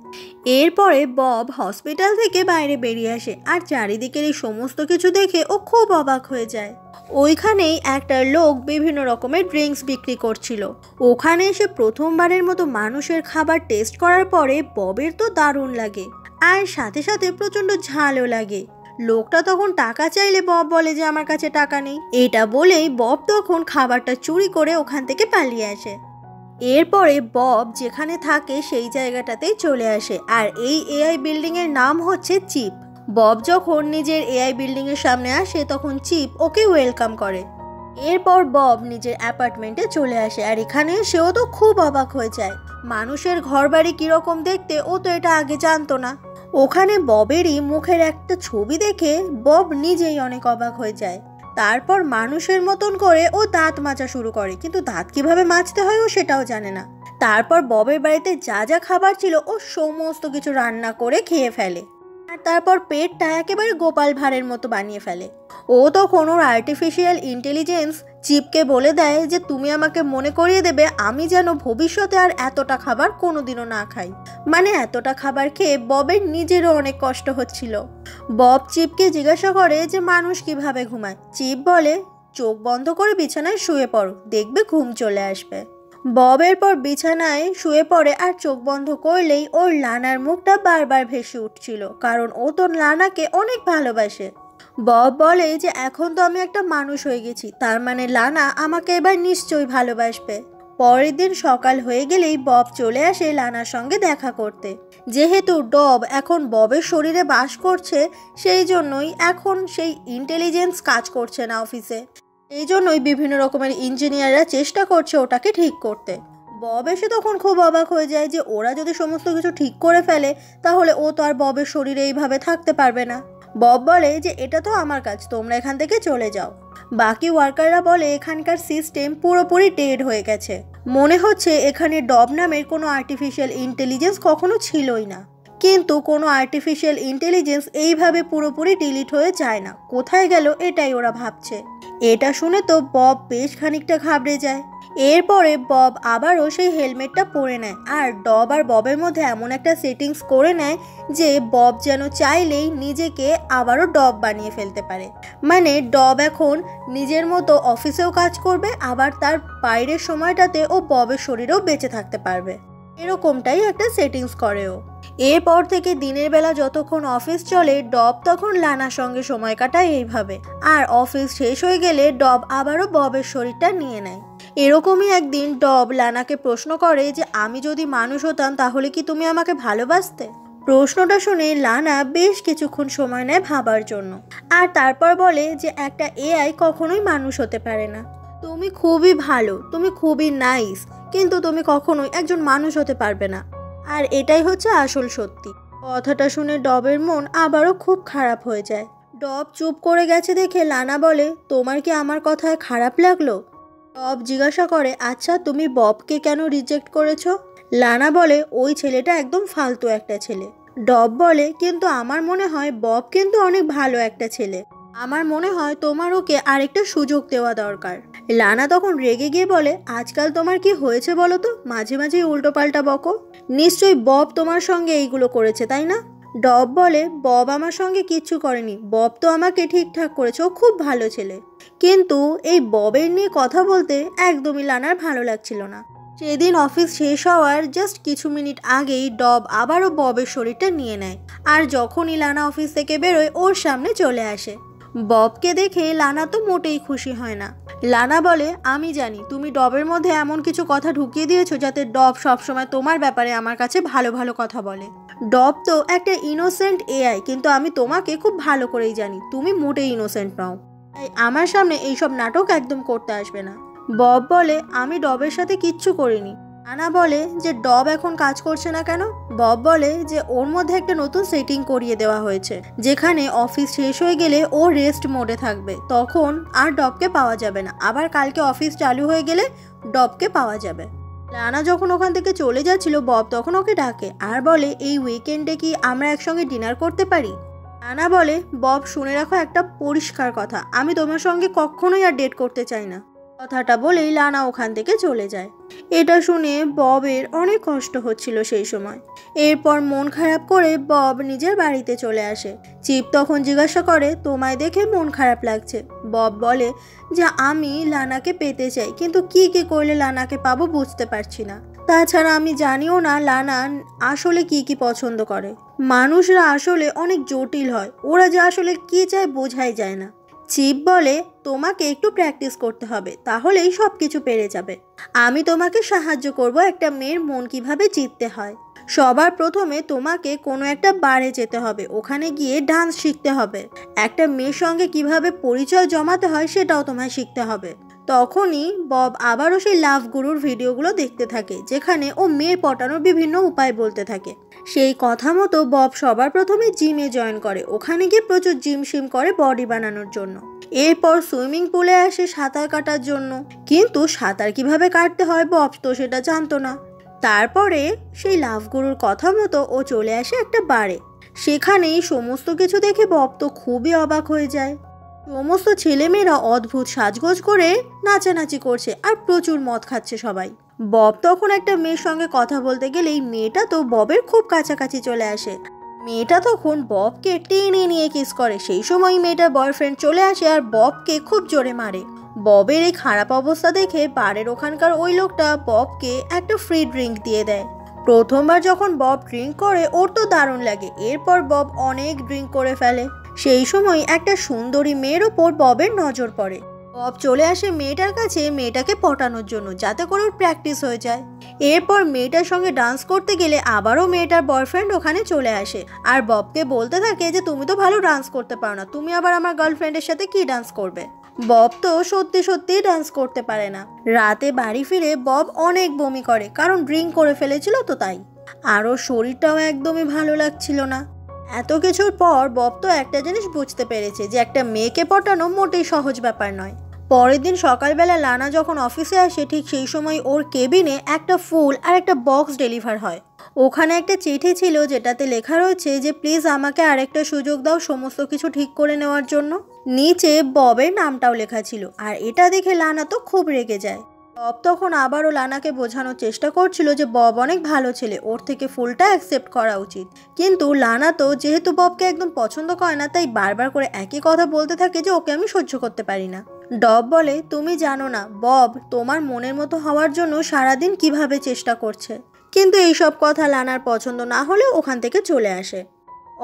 এরপরে বব হসপিটাল থেকে বাইরে বেরিয়ে আসে, আর চারিদিকের এই সমস্ত কিছু দেখে ও খুব অবাক হয়ে যায়। ওইখানেই একটা লোক বিভিন্ন রকমের ড্রিঙ্কস বিক্রি করছিল। ওখানে এসে প্রথমবারের মতো মানুষের খাবার টেস্ট করার পরে ববের তো দারুণ লাগে, আর সাথে সাথে প্রচণ্ড ঝালও লাগে। লোকটা তখন টাকা চাইলে বব বলে যে আমার কাছে টাকা নেই। এটা বলেই বব তখন খাবারটা চুরি করে ওখান থেকে পালিয়ে আসে। এরপরে বব যেখানে থাকে সেই জায়গাটাতেই চলে আসে, আর এই এআই বিল্ডিংয়ের নাম হচ্ছে চিপ। বব যখন নিজের এআই বিল্ডিংয়ের সামনে আসে তখন চিপ ওকে ওয়েলকাম করে। এরপর বব নিজের অ্যাপার্টমেন্টে চলে আসে, আর এখানে সেও তো খুব অবাক হয়ে যায়। মানুষের ঘরবাড়ি কীরকম দেখতে ও তো এটা আগে জানতো না। ওখানে ববেরই মুখের একটা ছবি দেখে বব নিজেই অনেক অবাক হয়ে যায়। তারপর মানুষের মতন করে ও দাঁত মাজা শুরু করে, কিন্তু দাঁত কিভাবে মাজতে হয় ও সেটাও জানে না। তারপর ববের বাড়িতে যা যা খাবার ছিল ও সমস্ত কিছু রান্না করে খেয়ে ফেলে, আর তারপর পেটটা একেবারে গোপাল ভাঁড়ের মতো বানিয়ে ফেলে। ও তখন ওর আর্টিফিশিয়াল ইন্টেলিজেন্স চিপকে বলে দেয় যে তুমি আমাকে মনে করিয়ে দেবে আমি যেন ভবিষ্যতে আর এতটা খাবার কোনোদিনও না খাই। মানে এতটা খাবার খেয়ে ববের নিজেরও অনেক কষ্ট হচ্ছিল। বব চিপকে জিজ্ঞাসা করে যে মানুষ কিভাবে ঘুমায়। চিপ বলে, চোখ বন্ধ করে বিছানায় শুয়ে পড়ো, দেখবে ঘুম চলে আসবে। বব এরপর বিছানায় শুয়ে পড়ে, আর চোখ বন্ধ করলেই ওর লানার মুখটা বারবার ভেসে উঠছিল, কারণ ও তো লানাকে অনেক ভালোবাসে। বব বলে যে এখন তো আমি একটা মানুষ হয়ে গেছি, তার মানে লানা আমাকে এবার নিশ্চয়ই ভালোবাসবে। পরের দিন সকাল হয়ে গেলেই বব চলে আসে লানার সঙ্গে দেখা করতে। যেহেতু ডব এখন ববের শরীরে বাস করছে, সেই জন্যই এখন সেই ইন্টেলিজেন্স কাজ করছে না অফিসে। এই জন্যই বিভিন্ন রকমের ইঞ্জিনিয়াররা চেষ্টা করছে ওটাকে ঠিক করতে। বব এসে তখন খুব অবাক হয়ে যায় যে ওরা যদি সমস্ত কিছু ঠিক করে ফেলে তাহলে ও তো আর ববের শরীরে এইভাবে থাকতে পারবে না। বব বলে যে এটা তো আমার কাজ, তোমরা এখান থেকে চলে যাও। বাকি ওয়ার্কাররা বলে এখানকার সিস্টেম পুরোপুরি ডেড হয়ে গেছে, মনে হচ্ছে এখানে ডব নামের কোনো আর্টিফিশিয়াল ইন্টেলিজেন্স কখনো ছিলই না। কিন্তু কোনো আর্টিফিশিয়াল ইন্টেলিজেন্স এইভাবে পুরোপুরি ডিলিট হয়ে যায় না, কোথায় গেল এটাই ওরা ভাবছে। এটা শুনে তো বব বেশ খানিকটা ঘাবড়ে যায়। এরপরে বব আবারও সেই হেলমেটটা পরে নেয়, আর ডব আর ববের মধ্যে এমন একটা সেটিংস করে নেয় যে বব যেন চাইলেই নিজেকে আবারও ডব বানিয়ে ফেলতে পারে। মানে ডব এখন নিজের মতো অফিসেও কাজ করবে, আবার তার বাইরের সময়টাতে ও ববের শরীরেও বেঁচে থাকতে পারবে। এরকমটাই একটা সেটিংস করে ও। এরপর থেকে দিনের বেলা যতক্ষণ অফিস চলে ডব তখন লানার সঙ্গে সময় কাটায় এইভাবে, আর অফিস শেষ হয়ে গেলে ডব আবারও ববের শরীরটা নিয়ে নেয়। এরকমই একদিন ডব লানাকে প্রশ্ন করে যে আমি যদি মানুষ হতাম তাহলে কি তুমি আমাকে ভালোবাসতে? প্রশ্নটা শুনে লানা বেশ কিছুক্ষণ সময় নেয় ভাবার জন্য, আর তারপর বলে যে একটা এআই কখনোই মানুষ হতে পারে না। তুমি খুবই ভালো, তুমি খুবই নাইস, কিন্তু তুমি কখনোই একজন মানুষ হতে পারবে না। আর এটাই হচ্ছে আসল সত্যি। কথাটা শুনে ডবের মন আবারও খুব খারাপ হয়ে যায়। ডব চুপ করে গেছে দেখে লানা বলে, তোমার কি আমার কথায় খারাপ লাগলো? ডব জিজ্ঞাসা করে, আচ্ছা তুমি ববকে কেন রিজেক্ট করেছো? লানা বলে, ওই ছেলেটা একদম ফালতু একটা ছেলে। ডব বলে, কিন্তু আমার মনে হয় বব কিন্তু অনেক ভালো একটা ছেলে। আমার মনে হয় তোমার ওকে আরেকটা সুযোগ দেওয়া দরকার। লানা তখন রেগে গিয়ে বলে, আজকাল তোমার কি হয়েছে বলো তো, মাঝে মাঝে উল্টো পাল্টা বকো। নিশ্চয়ই বব তোমার সঙ্গে এইগুলো করেছে তাই না? ডব বলে, বব আমার সঙ্গে কিচ্ছু করেনি, বব তো আমাকে ঠিকঠাক করেছে, ও খুব ভালো ছেলে। কিন্তু এই ববের নিয়ে কথা বলতে একদমই লানার ভালো লাগছিল না। সেদিন অফিস শেষ হওয়ার জাস্ট কিছু মিনিট আগেই ডব আবারও ববের শরীরটা নিয়ে নেয়, আর যখনই লানা অফিস থেকে বেরোয় ওর সামনে চলে আসে। ববকে দেখে লানা তো মোটেই খুশি হয় না। লানা বলে, আমি জানি তুমি ডবের মধ্যে এমন কিছু কথা ঢুকিয়ে দিয়েছো যাতে ডব সবসময় তোমার ব্যাপারে আমার কাছে ভালো ভালো কথা বলে। ডব তো একটা ইনোসেন্ট এআই, কিন্তু আমি তোমাকে খুব ভালো করেই জানি তুমি মোটেই ইনোসেন্ট নও, তাই আমার সামনে এইসব নাটক একদম করতে আসবে না। বব বলে, আমি ডবের সাথে কিচ্ছু করিনি। লানা বলে যে ডব এখন কাজ করছে না কেন? বব বলে যে ওর মধ্যে একটা নতুন সেটিং করিয়ে দেওয়া হয়েছে, যেখানে অফিস শেষ হয়ে গেলে ও রেস্ট মোডে থাকবে, তখন আর ডবকে পাওয়া যাবে না, আবার কালকে অফিস চালু হয়ে গেলে ডবকে পাওয়া যাবে। লানা যখন ওখান থেকে চলে যাচ্ছিল বব তখন ওকে ডাকে আর বলে, এই উইকেন্ডে কি আমরা একসঙ্গে ডিনার করতে পারি? লানা বলে, বব শুনে রাখো একটা পরিষ্কার কথা, আমি তোমার সঙ্গে কখনোই আর ডেট করতে চাই না। কথাটা বলেই লানা ওখান থেকে চলে যায়। এটা শুনে ববের অনেক কষ্ট হচ্ছিল সেই সময়। এরপর মন খারাপ করে বব নিজের বাড়িতে চলে আসে। চিপ তখন জিজ্ঞাসা করে, তোমায় দেখে মন খারাপ লাগছে। বব বলে যে আমি লানাকে পেতে চাই, কিন্তু কি করলে লানাকে পাবো বুঝতে পারছি না। তাছাড়া আমি জানিও না লানা আসলে কি পছন্দ করে। মানুষরা আসলে অনেক জটিল হয়, ওরা যে আসলে কি চায় বোঝাই যায় না। চিপ বলে, তোমাকে একটু প্র্যাকটিস করতে হবে, তাহলেই সব কিছু পেরে যাবে। আমি তোমাকে সাহায্য করব একটা মেয়ের মন কিভাবে জিততে হয়। সবার প্রথমে তোমাকে কোনো একটা বারে যেতে হবে, ওখানে গিয়ে ডান্স শিখতে হবে। একটা মেয়ের সঙ্গে কিভাবে পরিচয় জমাতে হয় সেটাও তোমায় শিখতে হবে। তখনই বব আবারও সেই লাভ গুরুর ভিডিওগুলো দেখতে থাকে, যেখানে ও মেয়ে পটানোর বিভিন্ন উপায় বলতে থাকে। সেই কথা মতো বব সবার প্রথমে জিমে জয়েন করে, ওখানে গিয়ে প্রচুর জিম শিম করে বডি বানানোর জন্য। এরপর সুইমিং পুলে আসে সাঁতার কাটার জন্য, কিন্তু সাঁতার কিভাবে কাটতে হয় বব তো সেটা জানতো না। তারপরে সেই লাভ গুরুর কথা মতো ও চলে আসে একটা বারে। সেখানেই সমস্ত কিছু দেখে বব তো খুবই অবাক হয়ে যায়। সমস্ত ছেলেমেয়েরা অদ্ভুত সাজগোজ করে নাচানাচি করছে আর প্রচুর মদ খাচ্ছে সবাই। বব তখন একটা মেয়ের সঙ্গে কথা বলতে গেলেই মেয়েটা তো ববের খুব কাছাকাছি চলে আসে। মেয়েটা তখন ববকে টেনে নিয়ে কিস করে। সেই সময় মেয়েটার বয়ফ্রেন্ড চলে আসে আর ববকে খুব জোরে মারে। ববের এই খারাপ অবস্থা দেখে বারের ওখানকার ওই লোকটা ববকে একটা ফ্রি ড্রিঙ্ক দিয়ে দেয়। প্রথমবার যখন বব ড্রিঙ্ক করে ওর তো দারুণ লাগে। এরপর বব অনেক ড্রিঙ্ক করে ফেলে। সেই সময় একটা সুন্দরী মেয়ের ওপর ববের নজর পড়ে। বব চলে আসে মেয়েটার কাছে মেয়েটাকে পটানোর জন্য, যাতে করে ওর প্র্যাকটিস হয়ে যায়। এরপর মেয়েটার সঙ্গে ডান্স করতে গেলে আবারও মেয়েটার বয়ফ্রেন্ড ওখানে চলে আসে আর ববকে বলতে থাকে যে তুমি তো ভালো ডান্স করতে পারো না, তুমি আবার আমার গার্লফ্রেন্ডের সাথে কি ডান্স করবে। বব তো সত্যি ডান্স করতে পারে না। রাতে বাড়ি ফিরে বব অনেক বমি করে, কারণ ড্রিঙ্ক করে ফেলেছিল তো তাই। আর ওর শরীরটাও একদমই ভালো লাগছিল না। এত কিছুর পর বব তো একটা জিনিস বুঝতে পেরেছে যে একটা মেয়েকে পটানো মোটেই সহজ ব্যাপার নয়। পরের দিন সকালবেলা লানা যখন অফিসে আসে ঠিক সেই সময় ওর কেবিনে একটা ফুল আর একটা বক্স ডেলিভার হয়। ওখানে একটা চিঠি ছিল যেটাতে লেখা রয়েছে যে প্লিজ আমাকে আরেকটা সুযোগ দাও সমস্ত কিছু ঠিক করে নেওয়ার জন্য। নিচে ববের নামটাও লেখা ছিল, আর এটা দেখে লানা তো খুব রেগে যায়। বব তখন আবারও লানাকে বোঝানোর চেষ্টা করছিল যে বব অনেক ভালো ছেলে, ওর থেকে ফুলটা অ্যাকসেপ্ট করা উচিত। কিন্তু লানা তো যেহেতু ববকে একদম পছন্দ করে না, তাই বারবার করে একই কথা বলতে থাকে যে ওকে আমি সহ্য করতে পারি না। ডব বলে, তুমি জানো না বব তোমার মনের মতো হওয়ার জন্য সারাদিন কিভাবে চেষ্টা করছে। কিন্তু এইসব কথা লানার পছন্দ না হলেও ওখান থেকে চলে আসে।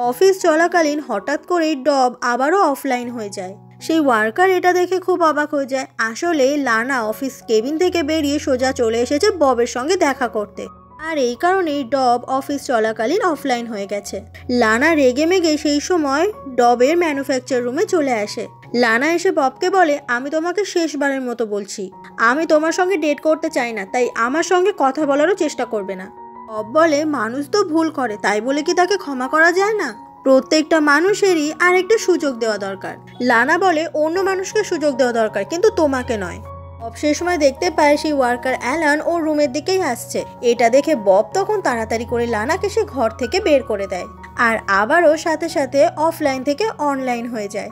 অফিস চলাকালীন হঠাৎ করেই ডব আবারও অফলাইন হয়ে যায়। সেই ওয়ার্কার এটা দেখে খুব অবাক হয়ে যায়। আসলে লানা অফিস কেবিন থেকে বেরিয়ে সোজা চলে এসেছে ববের সঙ্গে দেখা করতে, আর এই কারণেই ডব অফিস চলাকালীন অফলাইন হয়ে গেছে। লানা রেগে মেগে সেই সময় ডবের ম্যানুফ্যাকচার রুমে চলে আসে। লানা এসে ববকে বলে, আমি তোমাকে শেষবারের মতো বলছি, আমি তোমার সঙ্গে ডেট করতে চাই না, তাই আমার সঙ্গে কথা বলারও চেষ্টা করবে না। বব বলে, মানুষ তো ভুল করে, তাই বলে কি তাকে ক্ষমা করা যায় না? প্রত্যেকটা মানুষেরই আরেকটা সুযোগ দেওয়া দরকার। লানা বলে, অন্য মানুষকে সুযোগ দেওয়া দরকার, কিন্তু তোমাকে নয়। বব সে সময় দেখতে পায় সেই ওয়ার্কার অ্যালান ওর রুমের দিকেই আসছে। এটা দেখে বব তখন তাড়াতাড়ি করে লানাকে সে ঘর থেকে বের করে দেয়, আর আবারও সাথে সাথে অফলাইন থেকে অনলাইন হয়ে যায়।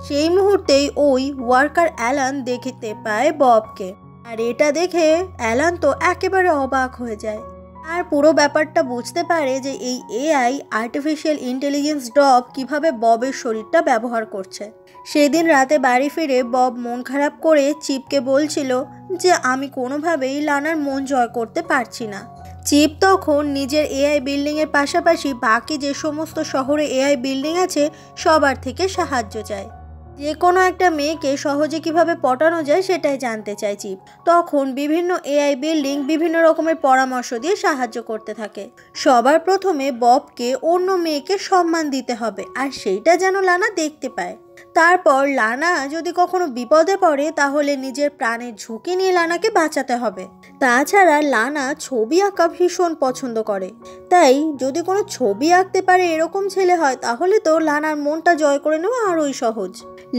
সেই মুহূর্তেই ওই ওয়ার্কার অ্যালান দেখতে পায় ববকে, আর এটা দেখে অ্যালান তো একেবারে অবাক হয়ে যায়। আর পুরো ব্যাপারটা বুঝতে পারে যে এই এআই আর্টিফিশিয়াল ইন্টেলিজেন্স ডব কিভাবে ববের শরীরটা ব্যবহার করছে। সেদিন রাতে বাড়ি ফিরে বব মন খারাপ করে চিপকে বলছিল যে আমি কোনোভাবেই লানার মন জয় করতে পারছি না। চিপ তখন নিজের এআই বিল্ডিংয়ের পাশাপাশি বাকি যে সমস্ত শহরে এআই বিল্ডিং আছে সবার থেকে সাহায্য চায়। যে কোনো একটা মেয়েকে সহজে কিভাবে পটানো যায় সেটাই জানতে চায় চিপ। তখন বিভিন্ন এআই বিল্ডিং বিভিন্ন রকমের পরামর্শ দিয়ে সাহায্য করতে থাকে। সবার প্রথমে ববকে অন্য মেয়েকে সম্মান দিতে হবে, আর সেইটা যেন লানা দেখতে পায়। তারপর লানা যদি কখনো বিপদে পড়ে তাহলে নিজের প্রাণের ঝুঁকি নিয়ে লানাকে বাঁচাতে হবে। তাছাড়া লানা ছবি আঁকা ভীষণ পছন্দ করে, তাই যদি কোনো ছবি আঁকতে পারে এরকম ছেলে হয় তাহলে তো লানার মনটা জয় করে নেওয়া আরোই সহজ।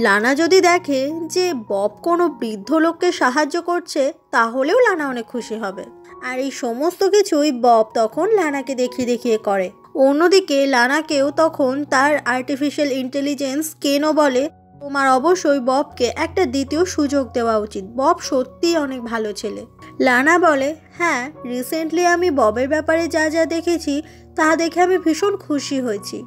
লানা যদি দেখে যে বব কোনো বৃদ্ধ লোককে সাহায্য করছে তাহলেও লানা অনেক খুশি হবে। আর এই সমস্ত কিছুই বব তখন লানাকে দেখিয়ে দেখিয়ে করে। অন্যদিকে লানাকেও তখন তার আর্টিফিশিয়াল ইন্টেলিজেন্স কেনো বলে, তোমার অবশ্যই ববকে একটা দ্বিতীয় সুযোগ দেওয়া উচিত, বব সত্যিই অনেক ভালো ছেলে। লানা বলে, হ্যাঁ, রিসেন্টলি আমি ববের ব্যাপারে যা যা দেখেছি তা দেখে আমি ভীষণ খুশি হয়েছি।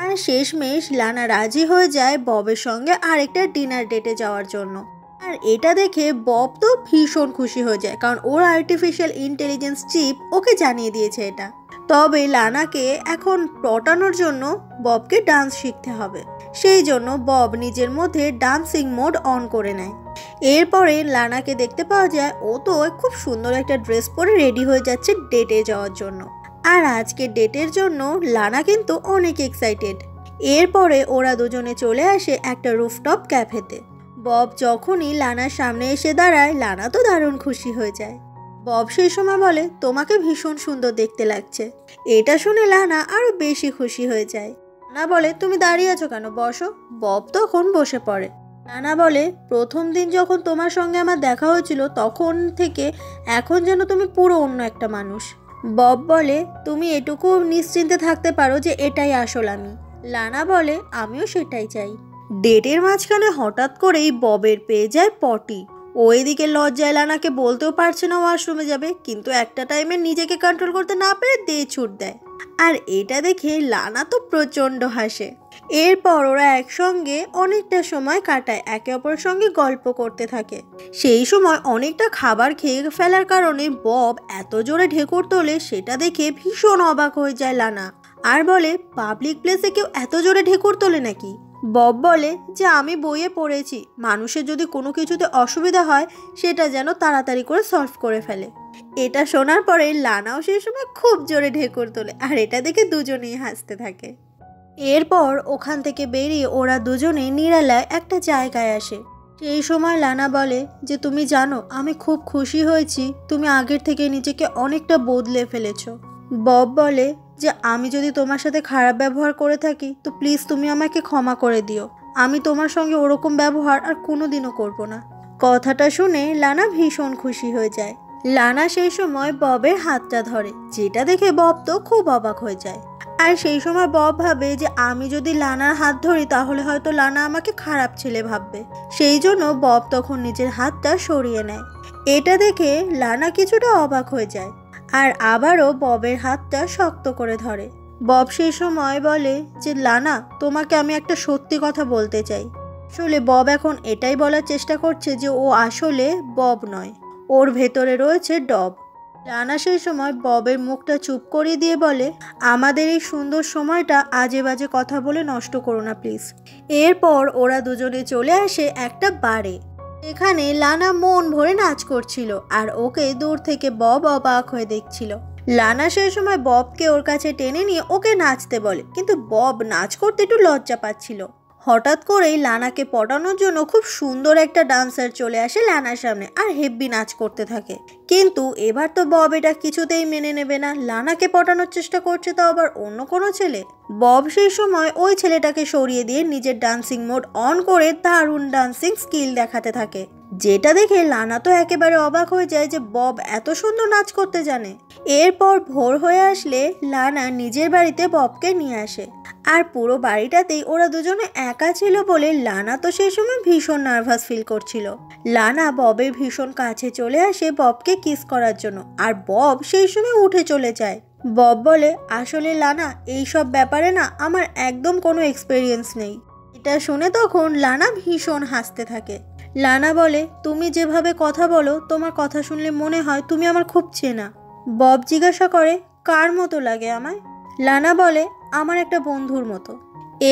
আর শেষমেশ লানা রাজি হয়ে যায় ববের সঙ্গে আরেকটা ডিনার ডেটে যাওয়ার জন্য। আর এটা দেখে বব তো ভীষণ খুশি হয়ে যায়, কারণ ওর আর্টিফিশিয়াল ইন্টেলিজেন্স চিপ ওকে জানিয়ে দিয়েছে এটা। তবে লানাকে এখন পটানোর জন্য ববকে ডান্স শিখতে হবে, সেই জন্য বব নিজের মধ্যে ডান্সিং মোড অন করে নেয়। এরপরে লানাকে দেখতে পাওয়া যায় ও তো খুব সুন্দর একটা ড্রেস পরে রেডি হয়ে যাচ্ছে ডেটে যাওয়ার জন্য। আর আজকে ডেটের জন্য লানা কিন্তু অনেক এক্সাইটেড। এরপরে ওরা দুজনে চলে আসে একটা রুফটপ ক্যাফেতে। বব যখনই লানার সামনে এসে দাঁড়ায় লানা তো দারুণ খুশি হয়ে যায়। বব সেই সময় বলে, তোমাকে ভীষণ সুন্দর দেখতে লাগছে। এটা শুনে লানা আরো বেশি খুশি হয়ে যায়। লানা বলে, তুমি দাঁড়িয়ে আছো কেন, বসো। বব তখন বসে পড়ে। লানা বলে, প্রথম দিন যখন তোমার সঙ্গে আমার দেখা হয়েছিল তখন থেকে এখন যেন তুমি পুরো অন্য একটা মানুষ। বব বলে, তুমি এটুকু নিশ্চিন্তে থাকতে পারো যে এটাই আসল আমি। লানা বলে, আমিও সেটাই চাই। ডেটের মাঝখানে হঠাৎ করেই ববের পেয়ে যায় পটি। ও এদিকে লজ্জায় লানাকে বলতেও পারছে না ওয়াশরুমে যাবে, কিন্তু একটা টাইমে নিজেকে কন্ট্রোল করতে না পেরে দিয়ে ছুট দেয়। আর এটা দেখে লানা তো প্রচণ্ড হাসে। এরপর ওরা একসঙ্গে অনেকটা সময় কাটায়, একে অপরের সঙ্গে গল্প করতে থাকে। সেই সময় অনেকটা খাবার খেয়ে ফেলার কারণে বব এত জোরে ঢেকুর তোলে সেটা দেখে ভীষণ অবাক হয়ে যায় লানা, আর বলে, পাবলিক প্লেসে কেউ এত জোরে ঢেকুর তোলে নাকি? বব বলে যে আমি বইয়ে পড়েছি মানুষের যদি কোনো কিছুতে অসুবিধা হয় সেটা যেন তাড়াতাড়ি করে সলভ করে ফেলে। এটা শোনার পরে লানাও সেই সময় খুব জোরে ঢেকুর তোলে, আর এটা দেখে দুজনেই হাসতে থাকে। এরপর ওখান থেকে বেরিয়ে ওরা দুজনে নিরালায় একটা জায়গায় আসে। সেই সময় লানা বলে যে তুমি জানো আমি খুব খুশি হয়েছি, তুমি আগের থেকে নিজেকে অনেকটা বদলে ফেলেছো। বব বলে যে আমি যদি তোমার সাথে খারাপ ব্যবহার করে থাকি তো প্লিজ তুমি আমাকে ক্ষমা করে দিও, আমি তোমার সঙ্গে ওরকম ব্যবহার আর কোনোদিনও করব না। কথাটা শুনে লানা ভীষণ খুশি হয়ে যায়। লানা সেই সময় ববের হাতটা ধরে, যেটা দেখে বব তো খুব অবাক হয়ে যায়। আর সেই সময় বব ভাবে যে আমি যদি লানার হাত ধরি তাহলে হয়তো লানা আমাকে খারাপ ছেলে ভাববে, সেই জন্য বব তখন নিজের হাতটা সরিয়ে নেয়। এটা দেখে লানা কিছুটা অবাক হয়ে যায়, আর আবারও ববের হাতটা শক্ত করে ধরে। বব সেই সময় বলে যে লানা তোমাকে আমি একটা সত্যি কথা বলতে চাই। আসলে বব এখন এটাই বলার চেষ্টা করছে যে ও আসলে বব নয়, ওর ভেতরে রয়েছে ডব। লানা সেই সময় ববের মুখটা চুপ করিয়ে দিয়ে বলে, আমাদের এই সুন্দর সময়টা আজে বাজে কথা বলে নষ্ট করো না প্লিজ। এরপর ওরা দুজনে চলে আসে একটা বারে। এখানে লানা মন ভরে নাচ করছিল, আর ওকে দূর থেকে বব অবাক হয়ে দেখছিল। লানা সেই সময় ববকে ওর কাছে টেনে নিয়ে ওকে নাচতে বলে, কিন্তু বব নাচ করতে একটু লজ্জা পাচ্ছিল। হঠাৎ করেই লানাকে পটানোর জন্য খুব সুন্দর একটা ডান্সার চলে আসে লানার সামনে, আর হেব্বি নাচ করতে থাকে। কিন্তু এবার তো বব এটা কিছুতেই মেনে নেবে না, লানাকে পটানোর চেষ্টা করছে তো আবার অন্য কোনো ছেলে। বব সেই সময় ওই ছেলেটাকে সরিয়ে দিয়ে নিজের ডান্সিং মোড অন করে দারুণ ডান্সিং স্কিল দেখাতে থাকে। যেটা দেখে লানা তো একেবারে অবাক হয়ে যায় যে বব এত সুন্দর নাচ করতে জানে। এরপর ভোর হয়ে আসলে লানা নিজের বাড়িতে ববকে নিয়ে আসে, আর পুরো বাড়িটাতেই ওরা দুজনে একা ছিল বলে লানা তো সেই সময় ভীষণ নার্ভাস ফিল করছিল। লানা ববের ভীষণ কাছে চলে আসে ববকে কিস করার জন্য, আর বব সেই সময় উঠে চলে যায়। বব বলে, আসলে লানা, এইসব ব্যাপারে না আমার একদম কোনো এক্সপেরিয়েন্স নেই। এটা শুনে তখন লানা ভীষণ হাসতে থাকে। লানা বলে, তুমি যেভাবে কথা বলো তোমার কথা শুনলে মনে হয় তুমি আমার খুব চেনা। বব জিজ্ঞাসা করে, কার মতো লাগে আমায়? লানা বলে, আমার একটা বন্ধুর মতো।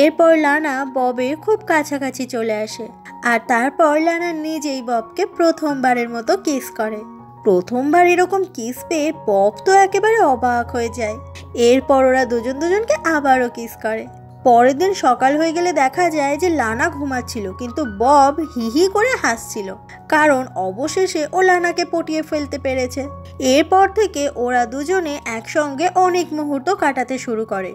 এরপর লানা ববের খুব কাছাকাছি চলে আসে, আর তারপর লানা নিজেই ববকে প্রথমবারের মতো কিস করে। প্রথমবার এরকম কিস পেয়ে বব তো একেবারে অবাক হয়ে যায়। এরপর ওরা দুজনকে আবারও কিস করে। পরের দিন সকাল হয়ে গেলে দেখা যায় যে লানা ঘুমাচ্ছিল, কিন্তু বব হিহি করে হাসছিল, কারণ অবশেষে ও লানাকে পটিয়ে ফেলতে পেরেছে। এরপর থেকে ওরা দুজনে একসঙ্গে অনেক মুহূর্ত কাটাতে শুরু করে।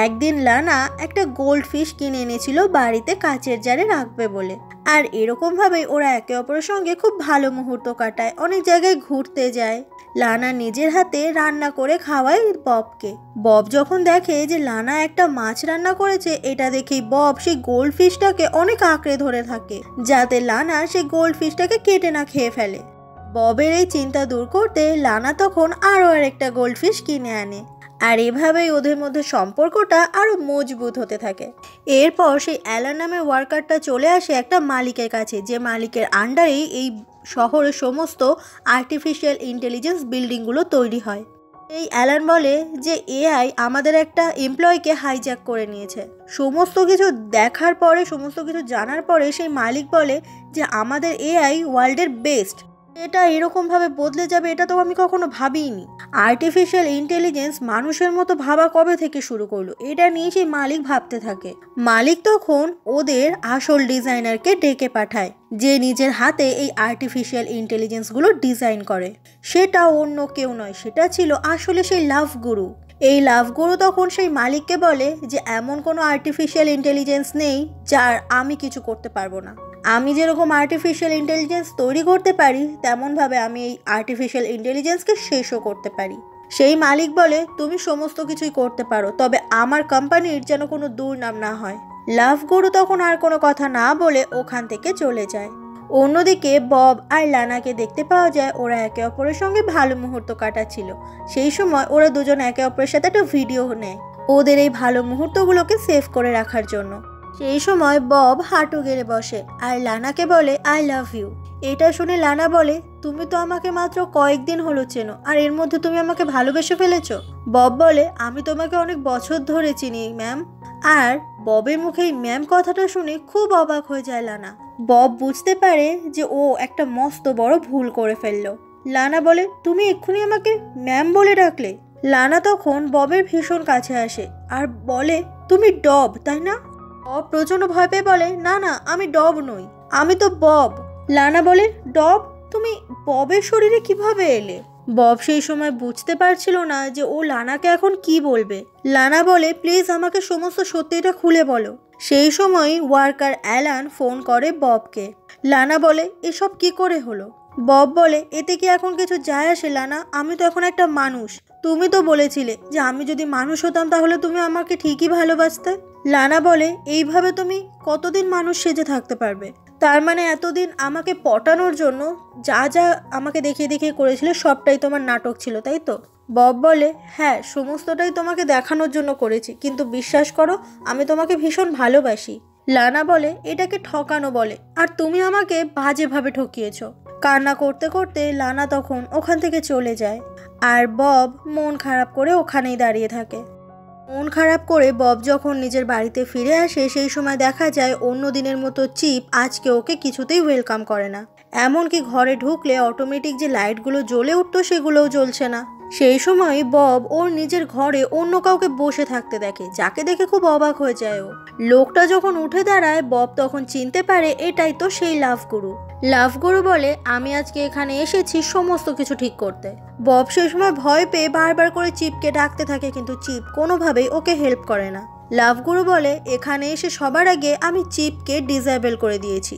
একদিন লানা একটা গোল্ড ফিশ কিনে এনেছিল বাড়িতে কাচের জারে রাখবে বলে, আর এরকম ভাবে ওরা একে অপরের সঙ্গে খুব ভালো মুহূর্ত কাটায়, অনেক জায়গায় ঘুরতে যায়। লানা নিজের হাতে রান্না করে খাওয়ায় ববকে। বব যখন দেখে যে লানা একটা মাছ রান্না করেছে, এটা দেখেই বব সেই গোল্ড ফিশটাকে অনেক আঁকড়ে ধরে থাকে, যাতে লানা সেই গোল্ড ফিশটাকে কেটে না খেয়ে ফেলে। ববের এই চিন্তা দূর করতে লানা তখন আরও আরেকটা গোল্ড ফিশ কিনে আনে, আর এভাবেই ওদের মধ্যে সম্পর্কটা আরো মজবুত হতে থাকে। এরপর সেই অ্যালান নামের ওয়ার্কারটা চলে আসে একটা মালিকের কাছে, যে মালিকের আন্ডারেই এই শহরের সমস্ত আর্টিফিশিয়াল ইন্টেলিজেন্স বিল্ডিংগুলো তৈরি হয়। এই অ্যালান বলে যে এআই আমাদের একটা এমপ্লয়কে হাইজ্যাক করে নিয়েছে। সমস্ত কিছু দেখার পরে, সমস্ত কিছু জানার পরে সেই মালিক বলে যে আমাদের এআই ওয়ার্ল্ডের বেস্ট। এটা এরকমভাবে বদলে যাবে এটা তো আমি কখনো ভাবিনি। আর্টিফিশিয়াল ইন্টেলিজেন্স মানুষের মতো ভাবা কবে থেকে শুরু করলো, এটা নিয়ে সেই মালিক ভাবতে থাকে। মালিক তখন ওদের আসল ডিজাইনারকে ডেকে পাঠায়, যে নিজের হাতে এই আর্টিফিশিয়াল ইন্টেলিজেন্সগুলো ডিজাইন করে। সেটা অন্য কেউ নয়, সেটা ছিল আসলে সেই লাভ গুরু। এই লাভ গুরু তখন সেই মালিককে বলে যে এমন কোনো আর্টিফিশিয়াল ইন্টেলিজেন্স নেই যার আমি কিছু করতে পারবো না। আমি যেরকম আর্টিফিশিয়াল ইন্টেলিজেন্স তৈরি করতে পারি, তেমনভাবে আমি এই আর্টিফিশিয়াল ইন্টেলিজেন্সকে শেষও করতে পারি। সেই মালিক বলে, তুমি সমস্ত কিছুই করতে পারো, তবে আমার কোম্পানির যেন কোনো দুর্নাম না হয়। লাভ গুরু তখন আর কোনো কথা না বলে ওখান থেকে চলে যায়। অন্যদিকে বব আর লানাকে দেখতে পাওয়া যায় ওরা একে অপরের সঙ্গে ভালো মুহূর্ত কাটাচ্ছিল। সেই সময় ওরা দুজন একে অপরের সাথে একটা ভিডিও নেয় ওদের এই ভালো মুহূর্তগুলোকে সেভ করে রাখার জন্য। সেই সময় বব হাঁটু গেড়ে বসে আর লানাকে বলে, আই লাভ ইউ। এটা শুনে লানা বলে, তুমি তো আমাকে মাত্র কয়েকদিন হলো চেনো, আর এর মধ্যে তুমি আমাকে ভালোবেসে ফেলেছো। বব বলে, আমি তোমাকে অনেক বছর ধরে চিনি ম্যাম। আর ববের মুখে এই ম্যাম কথাটা শুনে খুব অবাক হয়ে যায় লানা। বব বুঝতে পারে যে ও একটা মস্ত বড় ভুল করে ফেললো। লানা বলে, তুমি এক্ষুনি আমাকে ম্যাম বলে ডাকলে। লানা তখন ববের ভীষণ কাছে আসে আর বলে, তুমি ডব তাই না? বব প্রচন্ড ভয় পেয়ে বলে, না না, আমি ডব নই, আমি তো বব। লানা বলে, ডব? তুমি ববের শরীরে কিভাবে এলে? বব সেই সময় বুঝতে পারছিল না যে ও লানাকে এখন কি বলবে। লানা বলে, প্লিজ আমাকে সমস্ত সত্যিটা খুলে বলো। সেই সময় ওয়ার্কার অ্যালান ফোন করে ববকে। লানা বলে, এসব কি করে হলো? বব বলে, এতে কি এখন কিছু যায় আসে লানা? আমি তো এখন একটা মানুষ। তুমি তো বলেছিলে যে আমি যদি মানুষ হতাম তাহলে তুমি আমাকে ঠিকই ভালোবাসতে। লানা বলে, এইভাবে তুমি কতদিন মানুষ সেজে থাকতে পারবে? তার মানে এতদিন আমাকে পটানোর জন্য যা যা আমাকে দেখিয়ে দেখিয়ে করেছিলে সবটাই তোমার নাটক ছিল, তাই তো? বব বলে, হ্যাঁ, সমস্তটাই তোমাকে দেখানোর জন্য করেছি, কিন্তু বিশ্বাস করো আমি তোমাকে ভীষণ ভালোবাসি। লানা বলে, এটাকে ঠকানো বলে, আর তুমি আমাকে বাজেভাবে ঠকিয়েছ। কান্না করতে করতে লানা তখন ওখান থেকে চলে যায়, আর বব মন খারাপ করে ওখানেই দাঁড়িয়ে থাকে। মন খারাপ করে বব যখন নিজের বাড়িতে ফিরে আসে, সেই সময় দেখা যায় অন্য দিনের মতো চিপ আজকে ওকে কিছুতেই ওয়েলকাম করে না। এমনকি ঘরে ঢুকলে অটোমেটিক যে লাইটগুলো জ্বলে উঠতো সেগুলোও জ্বলছে না। সেই সময় বব ওর নিজের ঘরে অন্য কাউকে বসে থাকতে দেখে, যাকে দেখে খুব অবাক হয়ে যায় ও। লোকটা যখন উঠে দাঁড়ায় বব তখন চিনতে পারে এটাই তো সেই লাভ গুরু। লাভ গুরু বলে, আমি আজকে এখানে এসেছি সমস্ত কিছু ঠিক করতে। বব সেই সময় ভয় পেয়ে বারবার করে চিপকে ডাকতে থাকে, কিন্তু চিপ কোনোভাবেই ওকে হেল্প করে না। লাভ গুরু বলে, এখানে এসে সবার আগে আমি চিপকে ডিসেবল করে দিয়েছি।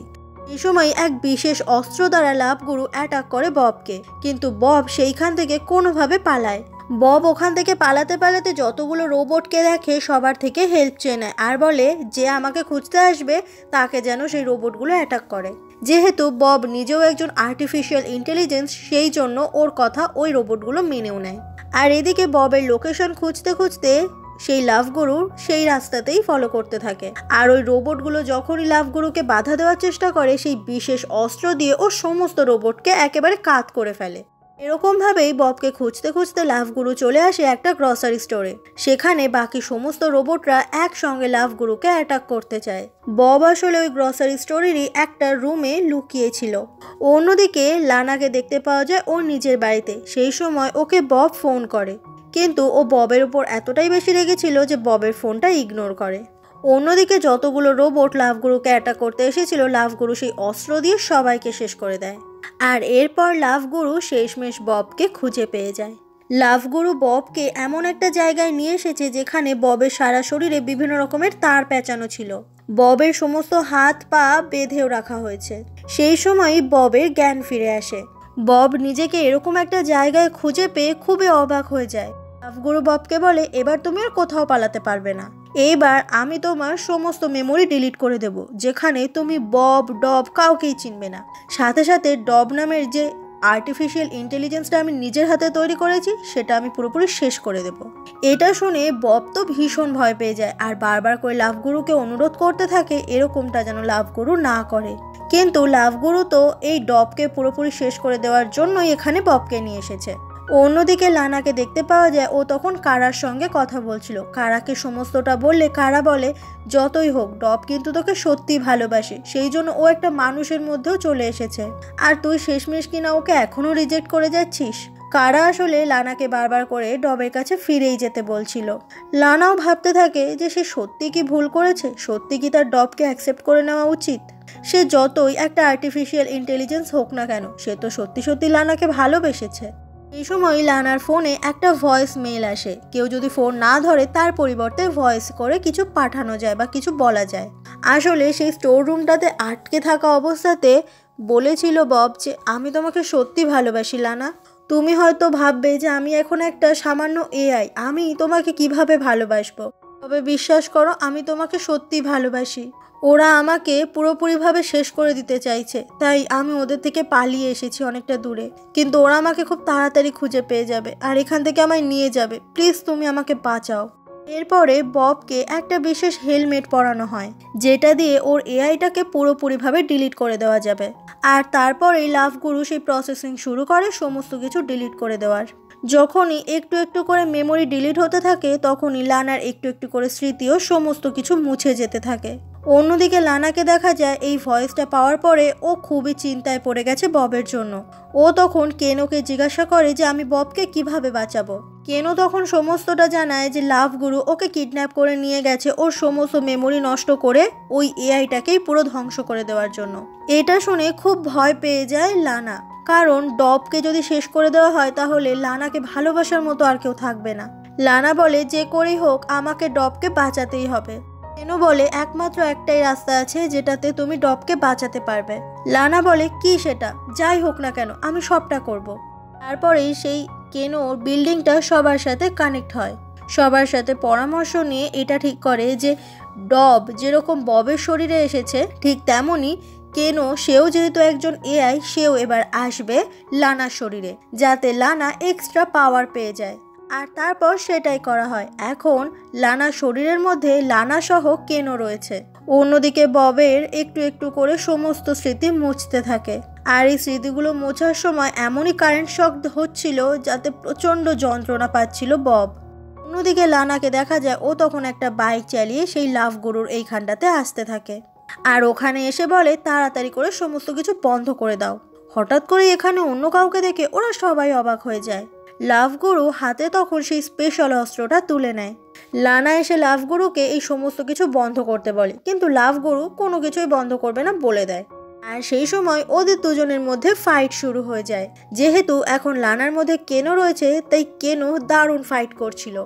এই সময় এক বিশেষ অস্ত্র দ্বারা লাভগুরু অ্যাটাক করে ববকে, কিন্তু বব সেইখান থেকে কোনোভাবে পালায়। বব ওখান থেকে পালাতে পালাতে যতগুলো রোবটকে দেখে সবার থেকে হেল্প চেয়ে নেয় আর বলে যে আমাকে খুঁজতে আসবে তাকে যেন সেই রোবটগুলো অ্যাটাক করে। যেহেতু বব নিজেও একজন আর্টিফিশিয়াল ইন্টেলিজেন্স, সেই জন্য ওর কথা ওই রোবটগুলো মেনেও নেয়। আর এদিকে ববের লোকেশন খুঁজতে খুঁজতে সেই লাভগুরুর সেই রাস্তাতেই ফলো করতে থাকে। আর ওই রোবটগুলো যখনই লাভগুরুকে বাধা দেওয়ার চেষ্টা করে, সেই বিশেষ অস্ত্র দিয়ে ও সমস্ত রোবটকে একেবারে কাত করে ফেলে। এরকমভাবেই ববকে খুঁজতে খুঁজতে লাভগুরু চলে আসে একটা গ্রসারি স্টোরে। সেখানে বাকি সমস্ত রোবটরা একসঙ্গে লাভগুরুকে অ্যাটাক করতে চায়। বব আসলে ওই গ্রসারি স্টোরেরই একটা রুমে লুকিয়েছিল। অন্যদিকে লানাকে দেখতে পাওয়া যায় ওর নিজের বাড়িতে। সেই সময় ওকে বব ফোন করে, কিন্তু ও ববের উপর এতটাই বেশি রেগেছিল যে ববের ফোনটা ইগনোর করে। অন্যদিকে যতগুলো রোবট লাভগুরুকে অ্যাটাক করতে এসেছিল, লাভগুরু সেই অস্ত্র দিয়ে সবাইকে শেষ করে দেয়। আর এরপর লাভগুরু শেষমেশ ববকে খুঁজে পেয়ে যায়। লাভগুরু ববকে এমন একটা জায়গায় নিয়ে এসেছে যেখানে ববের সারা শরীরে বিভিন্ন রকমের তার পেঁচানো ছিল। ববের সমস্ত হাত পা বেঁধেও রাখা হয়েছে। সেই সময়ই ববের জ্ঞান ফিরে আসে। বব নিজেকে এরকম একটা জায়গায় খুঁজে পেয়ে খুবই অবাক হয়ে যায়। লাভগুরু ববকে বলে, এবার তুমি আর কোথাও পালাতে পারবে না। এইবার আমি তোমার সমস্ত মেমোরি ডিলিট করে দেব, যেখানে তুমি বব ডব কাউকেই চিনবে না। সাথে সাথে ডব নামের যে আর্টিফিশিয়াল ইন্টেলিজেন্সটা আমি নিজের হাতে তৈরি করেছি সেটা আমি পুরোপুরি শেষ করে দেব। এটা শুনে বব তো ভীষণ ভয় পেয়ে যায় আর বারবার করে লাভগুরুকে অনুরোধ করতে থাকে এরকমটা যেন লাভগুরু না করে। কিন্তু লাভগুরু তো এই ডবকে পুরোপুরি শেষ করে দেওয়ার জন্যই এখানে ববকে নিয়ে এসেছে। অন্যদিকে লানাকে দেখতে পাওয়া যায় ও তখন কারার সঙ্গে কথা বলছিল। কারাকে সমস্তটা বললে কারা বলে, যতই হোক ডব কিন্তু তোকে সত্যি ভালোবাসে, সেই জন্য ও একটা মানুষের মধ্যেও চলে এসেছে, আর তুই শেষমেশ কিনা ওকে এখনো রিজেক্ট করে যাচ্ছিস। কারা আসলে লানাকে বারবার করে ডবের কাছে ফিরেই যেতে বলছিল। লানাও ভাবতে থাকে যে সে সত্যি কি ভুল করেছে, সত্যি কি তার ডবকে অ্যাকসেপ্ট করে নেওয়া উচিত। সে যতই একটা আর্টিফিশিয়াল ইন্টেলিজেন্স হোক না কেন, সে তো সত্যি সত্যি লানাকে ভালোবেসেছে। এই সময় লানার ফোনে একটা ভয়েস মেল আসে। কেউ যদি ফোন না ধরে তার পরিবর্তে ভয়েস করে কিছু পাঠানো যায় বা কিছু বলা যায়। আসলে সেই স্টোর রুমটাতে আটকে থাকা অবস্থাতে বলেছিল বব যে আমি তোমাকে সত্যি ভালোবাসি লানা। তুমি হয়তো ভাববে যে আমি এখন একটা সামান্য এআই, আমি তোমাকে কিভাবে ভালোবাসবো, তবে বিশ্বাস করো আমি তোমাকে সত্যি ভালোবাসি। ওরা আমাকে পুরোপুরিভাবে শেষ করে দিতে চাইছে, তাই আমি ওদের থেকে পালিয়ে এসেছি অনেকটা দূরে, কিন্তু ওরা আমাকে খুব তাড়াতাড়ি খুঁজে পেয়ে যাবে আর এখান থেকে আমায় নিয়ে যাবে। প্লিজ তুমি আমাকে বাঁচাও। এরপরে ববকে একটা বিশেষ হেলমেট পরানো হয়, যেটা দিয়ে ওর এআইটাকে পুরোপুরিভাবে ডিলিট করে দেওয়া যাবে। আর তারপরেই লাভগুরু সেই প্রসেসিং শুরু করে সমস্ত কিছু ডিলিট করে দেওয়ার। যখনই একটু একটু করে মেমোরি ডিলিট হতে থাকে, তখনই লানার একটু একটু করে স্মৃতিও সমস্ত কিছু মুছে যেতে থাকে। অন্যদিকে লানাকে দেখা যায় এই ভয়েসটা পাওয়ার পরে ও খুবই চিন্তায় পড়ে গেছে ববের জন্য। ও তখন কেনোকে জিজ্ঞাসা করে যে আমি ববকে কিভাবে বাঁচাবো। কেনো তখন সমস্তটা জানায় যে লাভগুরু ওকে কিডন্যাপ করে নিয়ে গেছে ওর সমস্ত মেমোরি নষ্ট করে ওই এআইটাকেই পুরো ধ্বংস করে দেওয়ার জন্য। এটা শুনে খুব ভয় পেয়ে যায় লানা, কারণ ডবকে যদি শেষ করে দেওয়া হয় তাহলে লানাকে ভালোবাসার মতো আর কেউ থাকবে না। লানা বলে যে করেই হোক আমাকে ডবকে বাঁচাতেই হবে। কেনো বলে একমাত্র একটাই রাস্তা আছে যেটাতে তুমি ডবকে বাঁচাতে পারবে। লানা বলে কি সেটা, যাই হোক না কেন আমি সবটা করব। তারপরেই সেই কেনোর বিল্ডিংটা সবার সাথে কানেক্ট হয়। সবার সাথে পরামর্শ নিয়ে এটা ঠিক করে যে ডব যেরকম ববের শরীরে এসেছে ঠিক তেমনই কেনো, সেও যেহেতু একজন এআই, সেও এবার আসবে লানার শরীরে, যাতে লানা এক্সট্রা পাওয়ার পেয়ে যায়। আর তারপর সেটাই করা হয়। এখন লানার শরীরের মধ্যে লানা সহ কেনো রয়েছে। অন্যদিকে ববের একটু একটু করে সমস্ত স্মৃতি মুছতে থাকে। আর এই স্মৃতিগুলো মোছার সময় এমনই কারেন্ট শক হচ্ছিল যাতে প্রচণ্ড যন্ত্রণা পাচ্ছিল বব। অন্যদিকে লানাকে দেখা যায় ও তখন একটা বাইক চালিয়ে সেই লাভগুরুর এইখানটাতে আসতে থাকে। আর ওখানে এসে বলে তাড়াতাড়ি করে সমস্ত কিছু বন্ধ করে দাও। হঠাৎ করে এখানে অন্য কাউকে দেখে ওরা সবাই অবাক হয়ে যায়। লাভগুরু হাতে তখন সেই স্পেশাল অস্ত্রটা তুলে নেয়। লানা এসে লাভগুরুকে এই সমস্ত কিছু বন্ধ করতে বলে, কিন্তু লাভগুরু কোনো কিছুই বন্ধ করবে না বলে দেয়। আর সেই সময় ওদের দুজনের মধ্যে ফাইট শুরু হয়ে যায়। যেহেতু এখন লানার মধ্যে কেনো রয়েছে, তাই কেনো দারুণ ফাইট করছিল।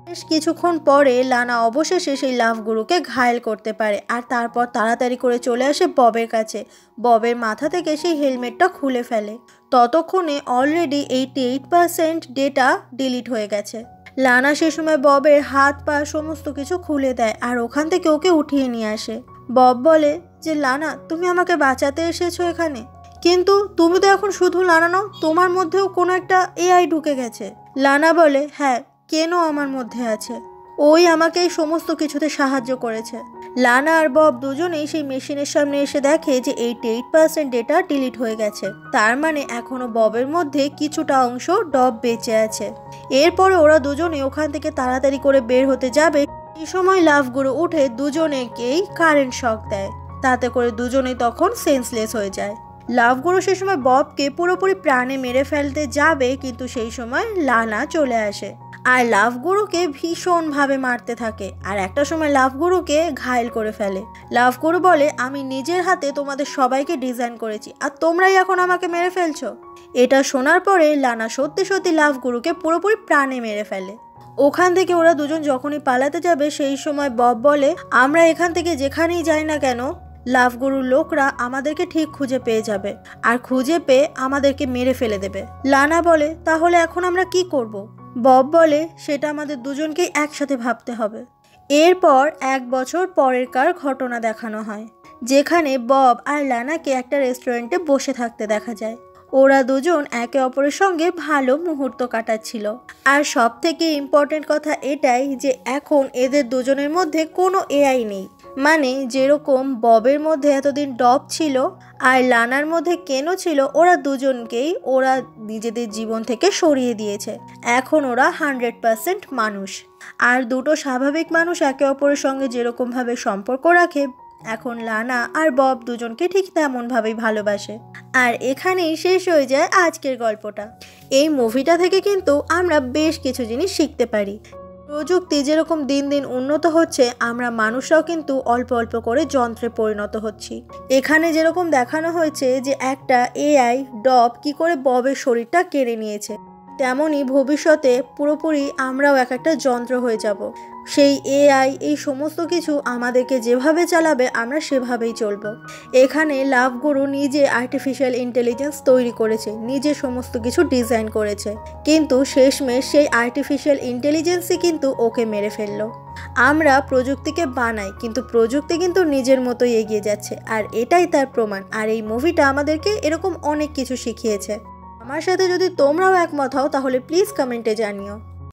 বেশ কিছুক্ষণ পরে লানা অবশেষে সেই লাভ গুরুকে ঘায়েল করতে পারে আর তারপর তাড়াতাড়ি করে চলে আসে ববের কাছে। ববের মাথা থেকে সেই হেলমেটটা খুলে ফেলে। ততক্ষণে অলরেডি 88% ডেটা ডিলিট হয়ে গেছে। লানা সে সময় ববের হাত পা সমস্ত কিছু খুলে দেয় আর ওখান থেকে ওকে উঠিয়ে নিয়ে আসে। বব বলে যে লানা, তুমি আমাকে বাঁচাতে এসেছো এখানে, কিন্তু তুমি তো এখন শুধু লানা নও, তোমার মধ্যেও কোনো একটা এআই ঢুকে গেছে। লানা বলে, হ্যাঁ, কেন আমার মধ্যে আছে, ওই আমাকে এই সমস্ত কিছুতে সাহায্য করেছে। লানা আর বব দুজনেই সেই মেশিনের সামনে এসে দেখে যে 88% ডেটা ডিলিট হয়ে গেছে। তার মানে এখনো ববের মধ্যে কিছুটা অংশ ডব বেঁচে আছে। এরপরে ওরা দুজনে ওখান থেকে তাড়াতাড়ি করে বের হতে যাবে। এই সময় লাভ গুরু উঠে দুজনেকেই কারেন্ট শক দেয়, তাতে করে দুজনেই তখন সেন্সলেস হয়ে যায়। লাভ গুরু সে সময় ববকে পুরোপুরি প্রাণে মেরে ফেলতে যাবে, কিন্তু সেই সময় লানা চলে আসে আর লাভ গুরুকে ভীষণভাবে মারতে থাকে আর একটা সময় লাভ গুরুকে ঘায়েল করে ফেলে। লাভ গুরু বলে, আমি নিজের হাতে তোমাদের সবাইকে ডিজাইন করেছি আর তোমরাই এখন আমাকে মেরে ফেলছো। এটা শোনার পরে লানা সত্যি সত্যি লাভ গুরুকে পুরোপুরি প্রাণে মেরে ফেলে। ওখান থেকে ওরা দুজন যখনই পালাতে যাবে সেই সময় বব বলে, আমরা এখান থেকে যেখানেই যাই না কেন লাভ গুরুর লোকরা আমাদেরকে ঠিক খুঁজে পেয়ে যাবে আর খুঁজে পেয়ে আমাদেরকে মেরে ফেলে দেবে। লানা বলে, তাহলে এখন আমরা কি করব? বব বলে, সেটা আমাদের দুজনকেই একসাথে ভাবতে হবে। এরপর 1 বছর পরেরকার ঘটনা দেখানো হয়, যেখানে বব আর লানাকে একটা রেস্টুরেন্টে বসে থাকতে দেখা যায়। ওরা দুজন একে অপরের সঙ্গে ভালো মুহূর্ত কাটাচ্ছিল। আর সব থেকে ইম্পর্টেন্ট কথা এটাই যে এখন এদের দুজনের মধ্যে কোনো এআই নেই। মানে যেরকম ববের মধ্যে এতদিন ডব ছিল আর লানার মধ্যে কেন ছিল, ওরা দুজনকেই ওরা নিজেদের জীবন থেকে সরিয়ে দিয়েছে। এখন ওরা 100% মানুষ। আর দুটো স্বাভাবিক মানুষ একে অপরের সঙ্গে যেরকমভাবে সম্পর্ক রাখে, এখন লানা আর বব দুজনকে ঠিক তেমনভাবেই ভালোবাসে। আর এখানেই শেষ হয়ে যায় আজকের গল্পটা। এই মুভিটা থেকে কিন্তু আমরা বেশ কিছু জিনিস শিখতে পারি। প্রযুক্তি যেরকম দিন দিন উন্নত হচ্ছে, আমরা মানুষরাও কিন্তু অল্প অল্প করে যন্ত্রে পরিণত হচ্ছি। এখানে যেরকম দেখানো হয়েছে যে একটা এআই ডব কি করে ববের শরীরটা কেড়ে নিয়েছে, তেমনই ভবিষ্যতে পুরোপুরি আমরাও এক একটা যন্ত্র হয়ে যাব। সেই এআই এই সমস্ত কিছু আমাদেরকে যেভাবে চালাবে আমরা সেভাবেই চলবো। এখানে লাভ গুরু নিজে আর্টিফিশিয়াল ইন্টেলিজেন্স তৈরি করেছে, নিজে সমস্ত কিছু ডিজাইন করেছে, কিন্তু শেষমেশ সেই আর্টিফিশিয়াল ইন্টেলিজেন্সই কিন্তু ওকে মেরে ফেললো। আমরা প্রযুক্তিকে বানাই, কিন্তু প্রযুক্তি কিন্তু নিজের মতোই এগিয়ে যাচ্ছে, আর এটাই তার প্রমাণ। আর এই মুভিটা আমাদেরকে এরকম অনেক কিছু শিখিয়েছে। আমার সাথে যদি তোমরাও একমত হও তাহলে প্লিজ কমেন্টে জানিও।